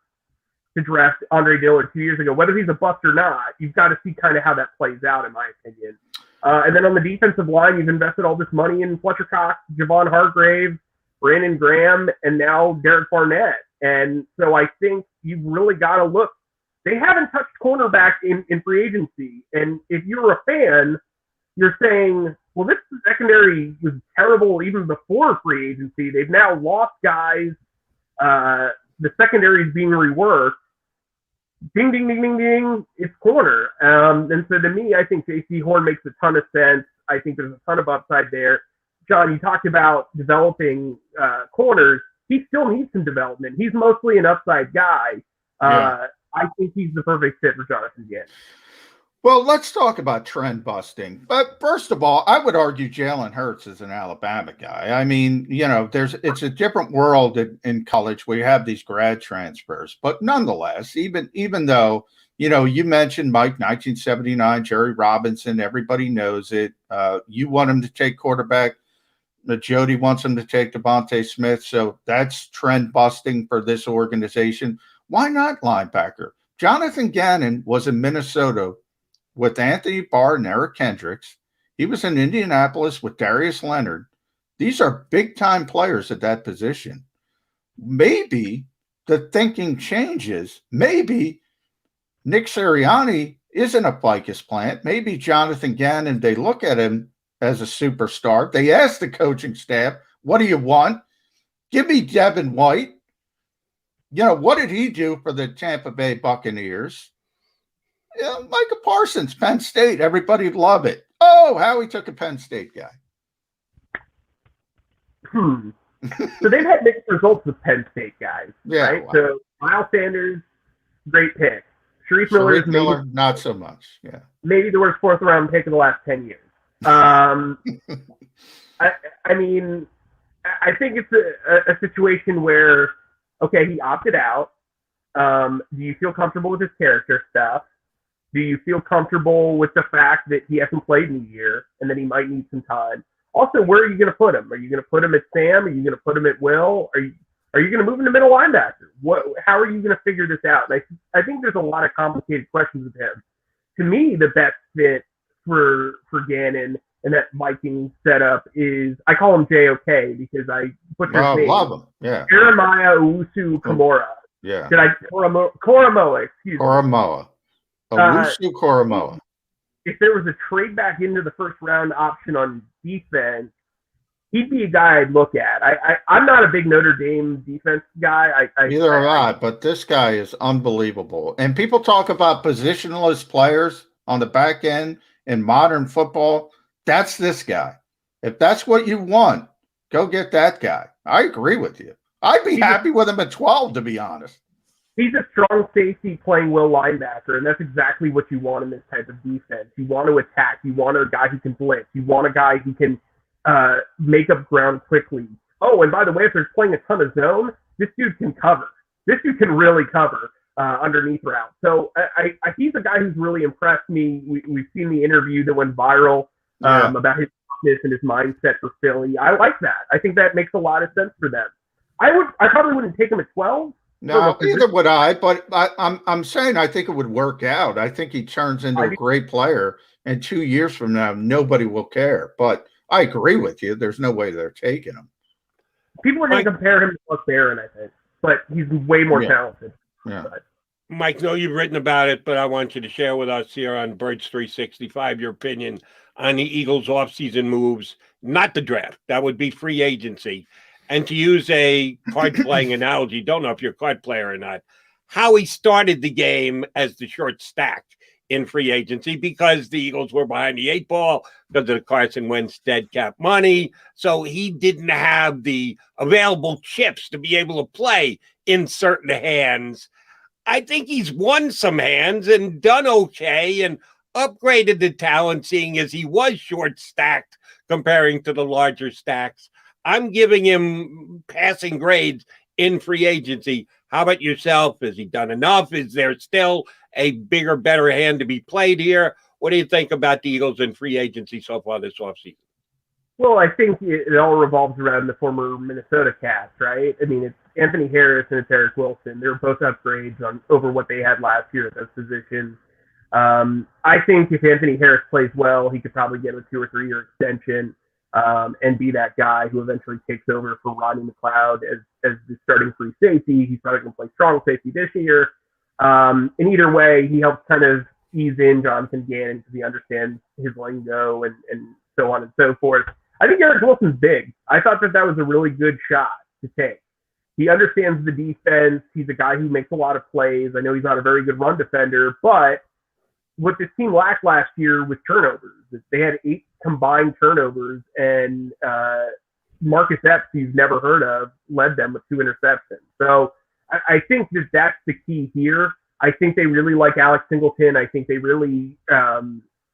to draft Andre Dillard 2 years ago. Whether he's a bust or not, you've got to see kind of how that plays out, in my opinion. And then on the defensive line, you've invested all this money in Fletcher Cox, Javon Hargrave, Brandon Graham, and now Derek Barnett. And so I think you've really got to look. They haven't touched cornerback in free agency. And if you're a fan, you're saying, well, this secondary was terrible even before free agency. They've now lost guys. The secondary is being reworked. Ding, ding, ding, ding, ding. It's corner. And so to me, I think J.C. Horn makes a ton of sense. I think there's a ton of upside there. John, you talked about developing corners. He still needs some development. He's mostly an upside guy. I think he's the perfect fit for Jonathan Gannon. Well, let's talk about trend busting. But first of all, I would argue Jalen Hurts is an Alabama guy. I mean, it's a different world in college where you have these grad transfers. But nonetheless, even though, you mentioned Mike, 1979, Jerry Robinson, everybody knows it. You want him to take quarterback. Jody wants him to take Devontae Smith. So that's trend busting for this organization. Why not linebacker? Jonathan Gannon was in Minnesota with Anthony Barr and Eric Kendricks. He was in Indianapolis with Darius Leonard. These are big-time players at that position. Maybe the thinking changes. Maybe Nick Sirianni isn't a ficus plant. Maybe Jonathan Gannon, they look at him as a superstar. They ask the coaching staff, what do you want? Give me Devin White. What did he do for the Tampa Bay Buccaneers? Micah Parsons, Penn State. Everybody'd love it. Oh, Howie took a Penn State guy. So they've had mixed results with Penn State guys, right? Wow. So Miles Sanders, great pick. Sharif Miller, not so much. Yeah, maybe the worst fourth round pick of the last 10 years. I mean, I think it's a situation where, okay, he opted out. Do you feel comfortable with his character stuff? Do you feel comfortable with the fact that he hasn't played in a year and that he might need some time? Also, where are you going to put him? Are you going to put him at Sam? Are you going to put him at Will? Are you going to move him to middle linebacker? How are you going to figure this out? And I think there's a lot of complicated questions with him. To me, the best fit for Gannon and that Viking setup is, I call him JOK because I butchered his name. Love him. Yeah. Jeremiah Owusu-Koramoah. Yeah. Koramoah, excuse me. Koramoah. Owusu-Koramoah. If there was a trade back into the first round option on defense, he'd be a guy I'd look at. I'm not a big Notre Dame defense guy. Neither am I, but this guy is unbelievable. And people talk about positionless players on the back end in modern football. That's this guy. If that's what you want, go get that guy. I agree with you. I'd be happy with him at 12, to be honest. He's a strong safety playing will linebacker, and that's exactly what you want in this type of defense. You want to attack. You want a guy who can blitz. You want a guy who can make up ground quickly. Oh, and by the way, if they're playing a ton of zone, this dude can cover. This dude can really cover underneath route. So he's a guy who's really impressed me. We've seen the interview that went viral about his toughness and his mindset for Philly. I like that. I think that makes a lot of sense for them. I probably wouldn't take him at 12. No, neither would I. But I'm saying I think it would work out. I think he turns into a great player, and 2 years from now, nobody will care. But I agree with you. There's no way they're taking him. People are going to compare him to Buck Barron, I think, but he's way more talented. Yeah. But. Mike, no, you've written about it, but I want you to share with us here on Birds 365 your opinion on the Eagles' offseason moves, not the draft. That would be free agency. And to use a card-playing analogy, don't know if you're a card player or not, how he started the game as the short stack in free agency because the Eagles were behind the 8 ball because of the Carson Wentz dead cap money. So he didn't have the available chips to be able to play in certain hands. I think he's won some hands and done okay and upgraded the talent, seeing as he was short stacked comparing to the larger stacks. I'm giving him passing grades in free agency. How about yourself? Has he done enough? Is there still a bigger, better hand to be played here? What do you think about the Eagles in free agency so far this offseason? Well, I think it all revolves around the former Minnesota Cats, right? I mean, it's Anthony Harris and it's Eric Wilson. They're both upgrades over what they had last year at those positions. I think if Anthony Harris plays well, he could probably get a 2 or 3 year extension. And be that guy who eventually takes over for Rodney McLeod as the starting free safety. He's probably going to play strong safety this year. And either way, he helps kind of ease in Jonathan Gannon because he understands his lingo and so on and so forth. I think Eric Wilson's big. I thought that was a really good shot to take. He understands the defense. He's a guy who makes a lot of plays. I know he's not a very good run defender, but what this team lacked last year was turnovers. They had 8 combined turnovers, and Marcus Epps, who you've never heard of, led them with 2 interceptions. So I think that's the key here. I think they really like Alex Singleton. I think they really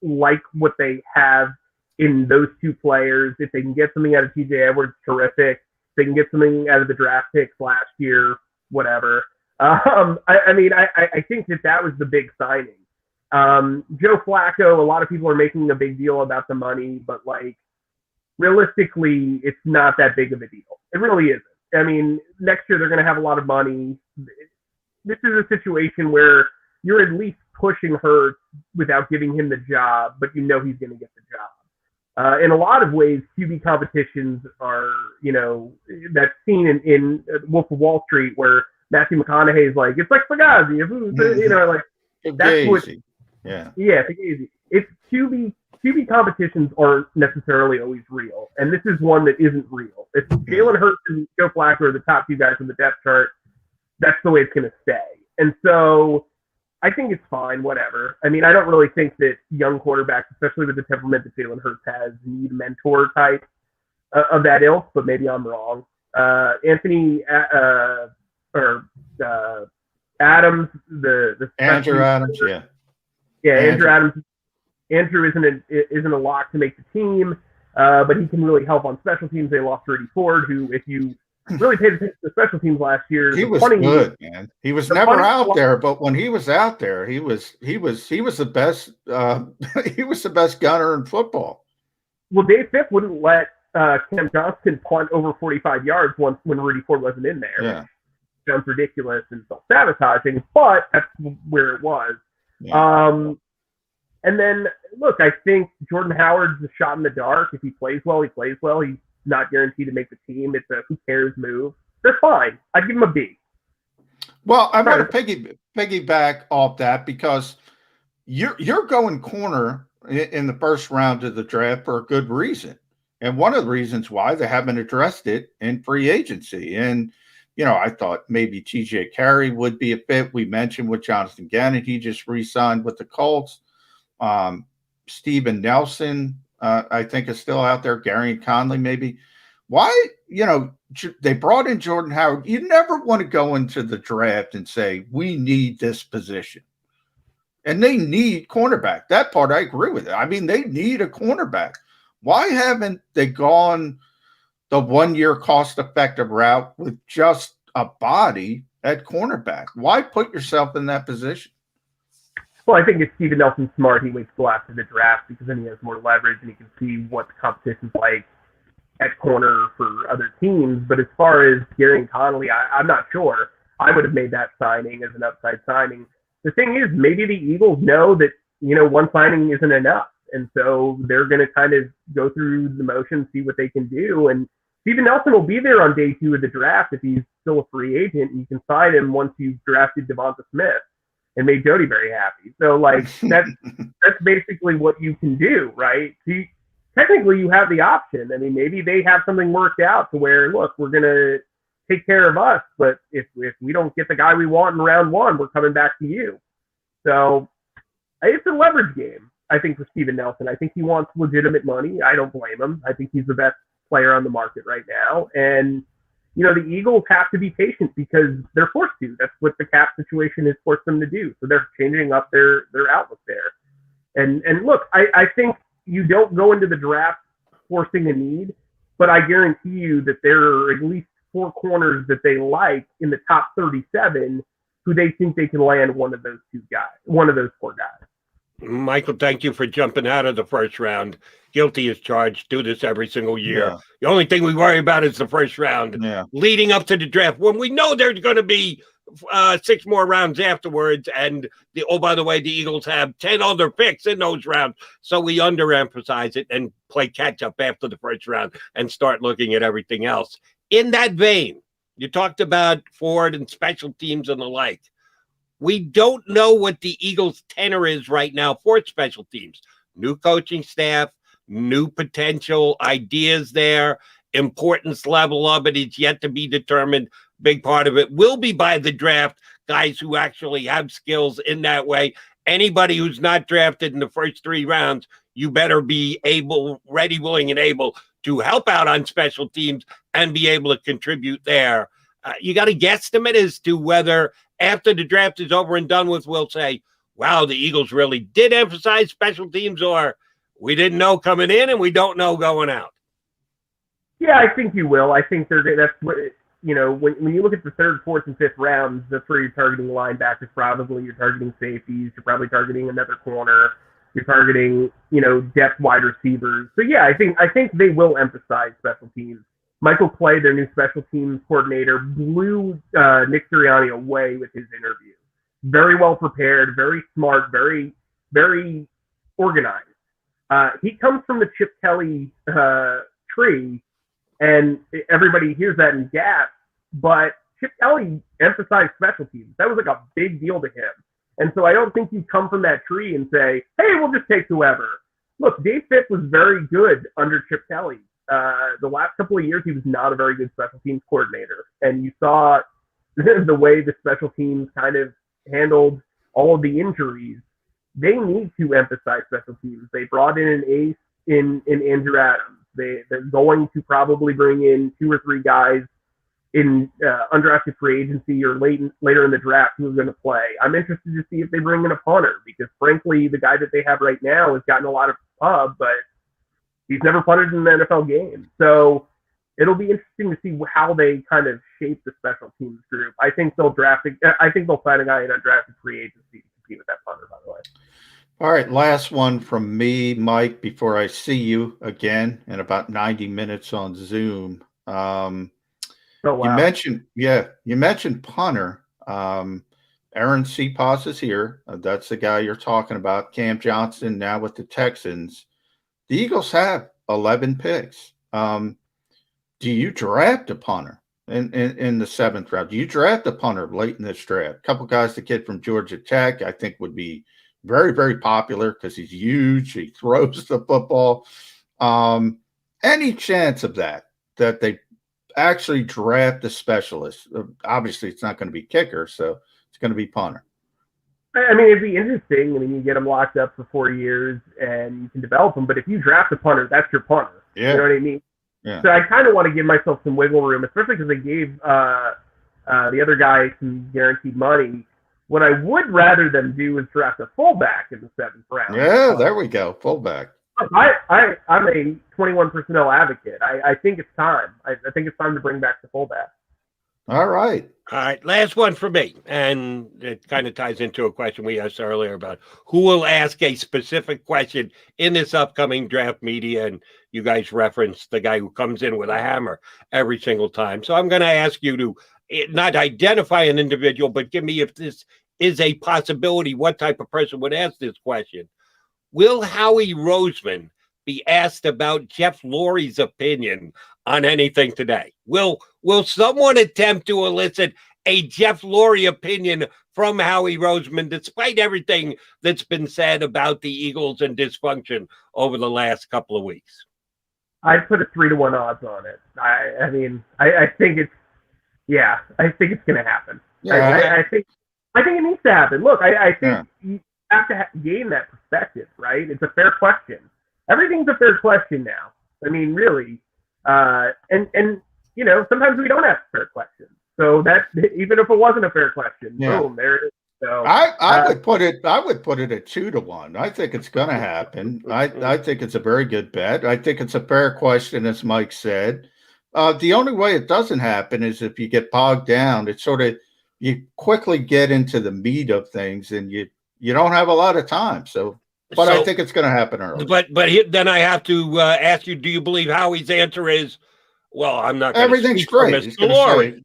like what they have in those two players. If they can get something out of TJ Edwards, terrific. If they can get something out of the draft picks last year, whatever. I think that was the big signing. Joe Flacco, a lot of people are making a big deal about the money, but like realistically, it's not that big of a deal. It really isn't. I mean, next year they're going to have a lot of money. This is a situation where you're at least pushing Hurts without giving him the job, but you know he's going to get the job. In a lot of ways, QB competitions are, that scene in Wolf of Wall Street where Matthew McConaughey is like, it's like Fugazi, that's what. Yeah, Fugazi. It's QB competitions aren't necessarily always real, and this is one that isn't real. If Jalen Hurts and Joe Flacco are the top two guys on the depth chart, that's the way it's going to stay. And so I think it's fine, whatever. I mean, I don't really think that young quarterbacks, especially with the temperament that Jalen Hurts has, need mentor type of that ilk, but maybe I'm wrong. Adams, Andrew Adams, Andrew Adams. Andrew isn't a lock to make the team, but he can really help on special teams. They lost Rudy Ford, who, if you really paid attention to special teams last year, he was good, man. He was never out there, but when he was out there, he was the best. He was the best gunner in football. Well, Dave Fipp wouldn't let Cam Johnston punt over 45 yards when Rudy Ford wasn't in there. Yeah. Sounds ridiculous and self-sabotaging, but that's where it was. Yeah. And then, look, I think Jordan Howard's a shot in the dark. If he plays well, he plays well. He's not guaranteed to make the team. It's a who cares move. They're fine. I'd give him a B. Well, I want to piggyback off that because you're going corner in the first round of the draft for a good reason. And one of the reasons why they haven't addressed it in free agency. And, I thought maybe TJ Carey would be a fit. We mentioned with Jonathan Gannon, he just re-signed with the Colts. Steven Nelson, I think, is still out there. Gary Conley, maybe. Why, they brought in Jordan Howard. You never want to go into the draft and say, we need this position. And they need cornerback. That part, I agree with it. I mean, they need a cornerback. Why haven't they gone the 1 year cost-effective route with just a body at cornerback? Why put yourself in that position? Well, I think if Steven Nelson's smart, he waits till after the draft because then he has more leverage and he can see what the competition's like at corner for other teams. But as far as Gary Conley, I'm not sure. I would have made that signing as an upside signing. The thing is, maybe the Eagles know that, one signing isn't enough. And so they're going to kind of go through the motions, see what they can do. And Steven Nelson will be there on day 2 of the draft if he's still a free agent. You can sign him once you've drafted Devonta Smith and made Jody very happy. So, that's basically what you can do, right? Technically, you have the option. I mean, maybe they have something worked out to where, look, we're going to take care of us, but if we don't get the guy we want in round 1, we're coming back to you. So, it's a leverage game, I think, for Steven Nelson. I think he wants legitimate money. I don't blame him. I think he's the best player on the market right now. And the Eagles have to be patient because they're forced to. That's what the cap situation has forced them to do. So they're changing up their outlook there. And look, I think you don't go into the draft forcing a need, but I guarantee you that there are at least 4 corners that they like in the top 37 who they think they can land one of those 4 guys. Michael, thank you for jumping out of the first round. Guilty as charged. Do this every single year. Yeah. The only thing we worry about is the first round leading up to the draft when we know there's going to be 6 more rounds afterwards. And by the way, the Eagles have 10 other picks in those rounds. So we underemphasize it and play catch up after the first round and start looking at everything else. In that vein, you talked about Ford and special teams and the like. We don't know what the Eagles' tenor is right now for special teams. New coaching staff, new potential ideas there, importance level of it is yet to be determined. Big part of it will be by the draft, guys who actually have skills in that way. Anybody who's not drafted in the first 3 rounds, you better be ready, willing, and able to help out on special teams and be able to contribute there. You got to guesstimate as to whether after the draft is over and done with, we'll say, wow, the Eagles really did emphasize special teams, or we didn't know coming in and we don't know going out? Yeah, I think you will. I think that's what, when you look at the third, fourth, and fifth rounds, that's where you're targeting linebackers probably. You're targeting safeties. You're probably targeting another corner. You're targeting, depth wide receivers. So, yeah, I think they will emphasize special teams. Michael Clay, their new special teams coordinator, blew Nick Sirianni away with his interview. Very well prepared, very smart, very, very organized. He comes from the Chip Kelly tree, and everybody hears that and gasps, but Chip Kelly emphasized special teams. That was like a big deal to him. And so I don't think you come from that tree and say, hey, we'll just take whoever. Look, Dave Fitt was very good under Chip Kelly. The last couple of years, he was not a very good special teams coordinator. And you saw the way the special teams kind of handled all of the injuries. They need to emphasize special teams. They brought in an ace in Andrew Adams. They're going to probably bring in 2 or 3 guys in undrafted free agency or later in the draft who are going to play. I'm interested to see if they bring in a punter, because frankly, the guy that they have right now has gotten a lot of pub, but he's never punted in an NFL game. So it'll be interesting to see how they kind of shape the special teams group. I think they'll find a guy in undrafted free agency to compete with that punter, by the way. All right, last one from me, Mike, before I see you again in about 90 minutes on Zoom. Oh, wow. You mentioned punter. Aaron Cepas is here. That's the guy you're talking about. Cam Johnson now with the Texans. The Eagles have 11 picks. Do you draft a punter in the 7th round? Do you draft a punter late in this draft? A couple guys, the kid from Georgia Tech, I think would be very, very popular because he's huge. He throws the football. Any chance of that they actually draft a specialist? Obviously, it's not going to be kicker, so it's going to be punter. I mean, it'd be interesting. I mean, you get them locked up for 4 years and you can develop them. But if you draft a punter, that's your punter. Yeah. You know what I mean? Yeah. So I kind of want to give myself some wiggle room, especially because they gave the other guy some guaranteed money. What I would rather them do is draft a fullback in the 7th round. Yeah, there we go. Fullback. I'm a 21 personnel advocate. I think it's time. I think it's time to bring back the fullback. All right. Last one for me. And it kind of ties into a question we asked earlier about who will ask a specific question in this upcoming draft media. And you guys referenced the guy who comes in with a hammer every single time. So I'm going to ask you to not identify an individual, but give me, if this is a possibility, what type of person would ask this question. Will Howie Roseman be asked about Jeff Lurie's opinion on anything today? Will someone attempt to elicit a Jeff Lurie opinion from Howie Roseman, despite everything that's been said about the Eagles and dysfunction over the last couple of weeks? I'd put a 3-to-1 odds on it. I think it's going to happen. Yeah, I think it needs to happen. Look, I think you have to gain that perspective, right? It's a fair question. Everything's a fair question now. I mean, really. And sometimes we don't ask fair questions. So that, even if it wasn't a fair question, boom, there it is. So I would put it at 2-to-1. I think it's going to happen. I think it's a very good bet. I think it's a fair question, as Mike said. The only way it doesn't happen is if you get bogged down. It's sort of, you quickly get into the meat of things, and you don't have a lot of time. But I think it's going to happen early. But then I have to ask you: do you believe Howie's answer is, "Well, I'm not going everything's great"? Mr. Lurie,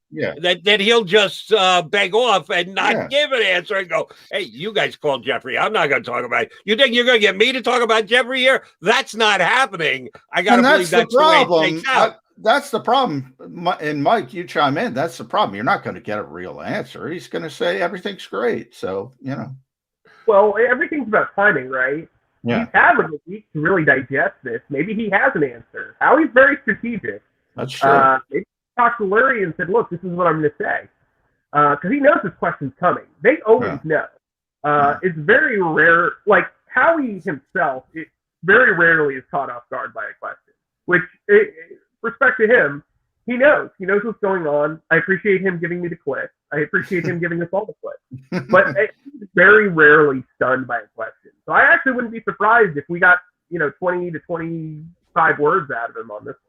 that he'll just beg off and not give an answer and go, "Hey, you guys called Jeffrey. I'm not going to talk about it. You think you're going to get me to talk about Jeffrey here? That's not happening." I got to believe that's the problem. The way it shakes out. That's the problem. And Mike, you chime in. That's the problem. You're not going to get a real answer. He's going to say everything's great. So, Well, everything's about timing, right? Yeah. He's had a week to really digest this. Maybe he has an answer. Howie's very strategic. That's true. Maybe he talked to Lurie and said, look, this is what I'm going to say. Because he knows this question's coming. They always know. It's very rare. Like, Howie himself, very rarely is caught off guard by a question, which, respect to him, He knows. He knows what's going on. I appreciate him giving me the clip. I appreciate him giving us all the clips. But he's very rarely stunned by a question. So I actually wouldn't be surprised if we got, 20 to 25 words out of him on this one.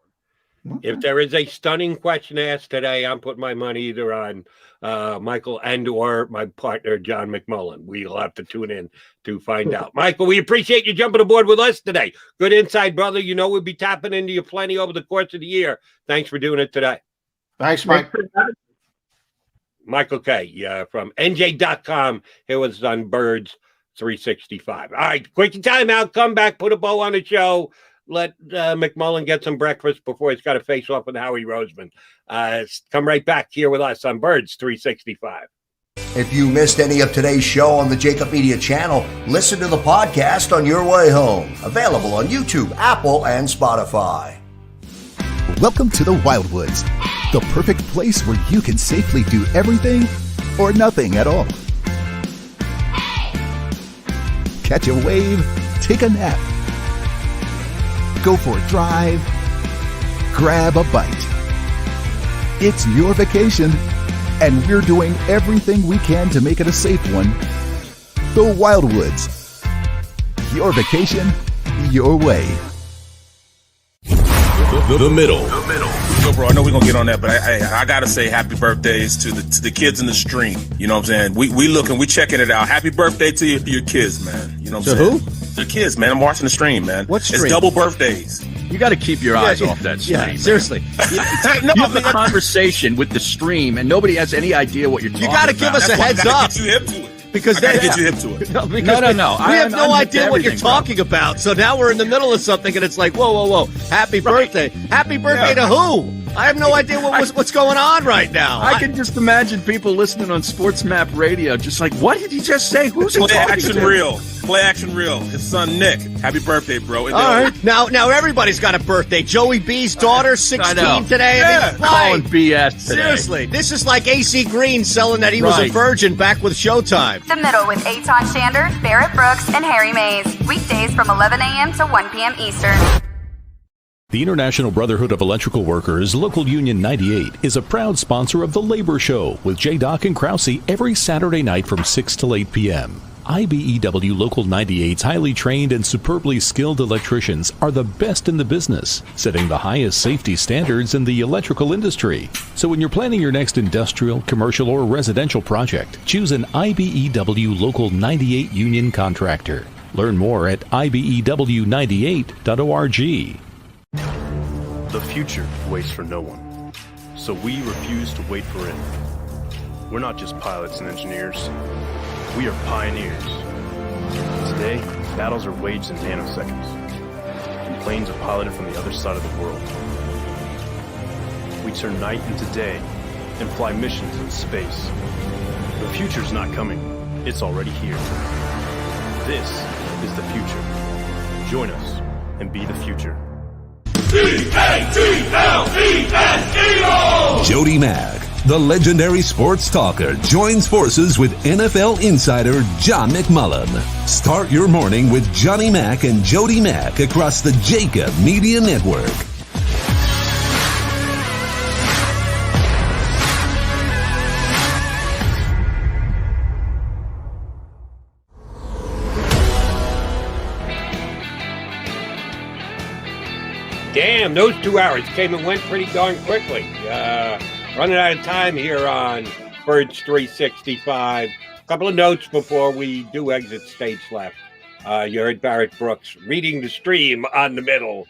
If there is a stunning question asked today, I'm putting my money either on Michael and or my partner, John McMullen. We'll have to tune in to find out. Michael, we appreciate you jumping aboard with us today. Good insight, brother. We'll be tapping into you plenty over the course of the year. Thanks for doing it today. Thanks, Mike. Michael Kaye from NJ.com. Here was on Birds 365. All right, quick timeout. Come back, put a bow on the show. Let McMullen get some breakfast before he's got to face off with Howie Roseman. Come right back here with us on Birds 365. If you missed any of today's show on the JAKIB Media channel, listen to the podcast on your way home. Available on YouTube, Apple, and Spotify. Welcome to the Wildwoods, the perfect place where you can safely do everything or nothing at all. Catch a wave, take a nap, go for a drive, grab a bite. It's your vacation, and we're doing everything we can to make it a safe one. The Wildwoods. Your vacation, your way. The middle. So, bro, I know we're going to get on that, but I got to say happy birthdays to the kids in the stream. You know what I'm saying? We checking it out. Happy birthday to your kids, man. You know what I'm saying? Who? The kids, man. I'm watching the stream, man. What stream? It's double birthdays. You got to keep your eyes off that stream. Yeah, seriously. You have a conversation with the stream, and nobody has any idea what you're talking about. You got to give us a heads up. Get you hip to it. Because I gotta get you hip to it. No. We have no idea what you're talking about. So now we're in the middle of something, and it's like, whoa. Happy birthday. Happy birthday to who? I have no idea what's going on right now. I can just imagine people listening on Sports Map Radio just like, what did he just say? Who's he talking Action to? Real. Play Action Real. His son, Nick. Happy birthday, bro. All right. Now everybody's got a birthday. Joey B's daughter, 16 today. Yeah. Calling BS today. Seriously, this is like AC Green selling that he was a virgin back with Showtime. The Middle with Eitan Shander, Barrett Brooks, and Harry Mays. Weekdays from 11 a.m. to 1 p.m. Eastern. The International Brotherhood of Electrical Workers, Local Union 98, is a proud sponsor of The Labor Show with J. Doc and Krause every Saturday night from 6 till 8 p.m. IBEW Local 98's highly trained and superbly skilled electricians are the best in the business, setting the highest safety standards in the electrical industry. So when you're planning your next industrial, commercial, or residential project, choose an IBEW Local 98 union contractor. Learn more at ibew98.org. The future waits for no one, so we refuse to wait for it. We're not just pilots and engineers, we are pioneers. Today, battles are waged in nanoseconds, and planes are piloted from the other side of the world. We turn night into day and fly missions in space. The future's not coming, it's already here. This is the future. Join us and be the future. D-A-T-L-E-S-E-O! Jody Mack, the legendary sports talker, joins forces with NFL insider John McMullen. Start your morning with Johnny Mack and Jody Mack across the JAKIB Media Network. Damn, those 2 hours came and went pretty darn quickly. Running out of time here on Birds 365. A couple of notes before we do exit stage left. You heard Barrett Brooks reading the stream on the middle.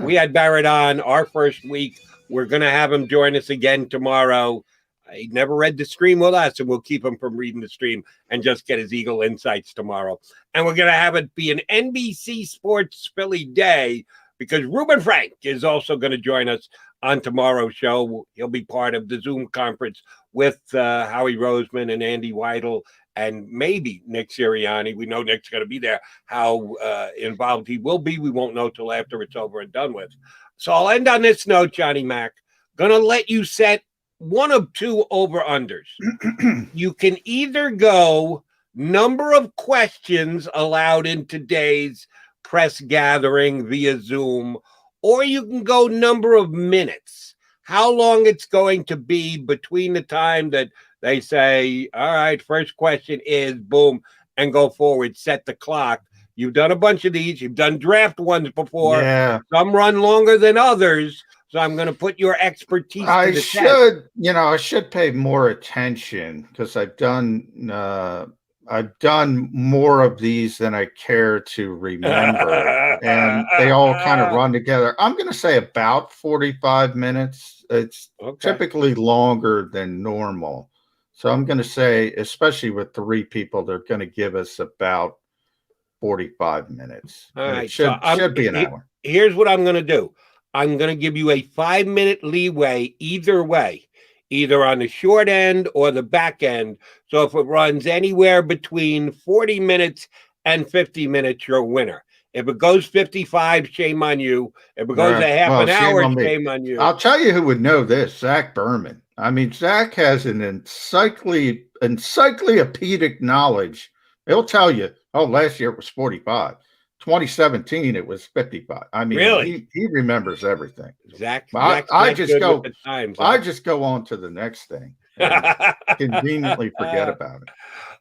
We had Barrett on our first week. We're going to have him join us again tomorrow. He never read the stream with us, and we'll keep him from reading the stream and just get his Eagle insights tomorrow. And we're going to have it be an NBC Sports Philly day, because Reuben Frank is also going to join us on tomorrow's show. He'll be part of the Zoom conference with Howie Roseman and Andy Weidel and maybe Nick Sirianni. We know Nick's going to be there. How involved he will be, we won't know till after it's over and done with. So I'll end on this note, Johnny Mac. Going to let you set one of two over-unders. You can either go number of questions allowed in today's press gathering via Zoom, or you can go number of minutes. how long it's going to be between the time that they say, all right, first question is boom, and go forward, set the clock. You've done a bunch of these. You've done draft ones before. Yeah. Some run longer than others. So I'm going to put your expertise to the test. I should pay more attention because I've done more of these than I care to remember, and they all kind of run together. I'm going to say about 45 minutes. It's typically longer than normal. So I'm going to say, especially with 3 people, they're going to give us about 45 minutes. All right. Should be an hour. Here's what I'm going to do. I'm going to give you a 5-minute leeway either way, either on the short end or the back end. So if it runs anywhere between 40 minutes and 50 minutes, you're a winner. If it goes 55, shame on you. If it goes a half an hour, shame on you. I'll tell you who would know this, Zach Berman. I mean, Zach has an encyclopedic knowledge. He'll tell you, last year it was 45. 2017, it was 55. I mean, really? He remembers everything. Zach, I just go on to the next thing. And conveniently forget about it.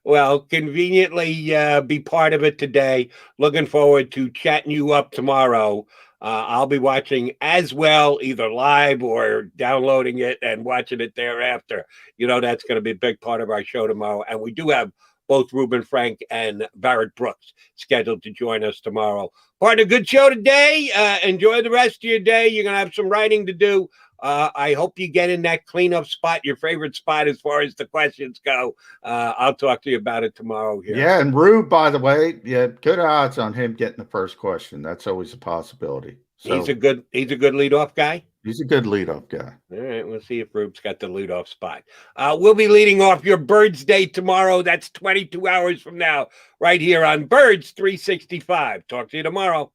Well, conveniently be part of it today. Looking forward to chatting you up tomorrow. I'll be watching as well, either live or downloading it and watching it thereafter. That's going to be a big part of our show tomorrow. And we do have both Ruben Frank and Barrett Brooks scheduled to join us tomorrow. Part of a good show today. Enjoy the rest of your day. You're going to have some writing to do. I hope you get in that cleanup spot, your favorite spot as far as the questions go. I'll talk to you about it tomorrow here. Yeah, and Rube, by the way, good odds on him getting the first question. That's always a possibility. So, he's a good leadoff guy. He's a good leadoff guy. All right, we'll see if Rube's got the leadoff spot. We'll be leading off your Birds Day tomorrow. That's 22 hours from now, right here on Birds 365. Talk to you tomorrow.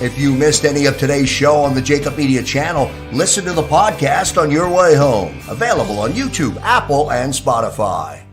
If you missed any of today's show on the JAKIB Media channel, listen to the podcast on your way home. Available on YouTube, Apple, and Spotify.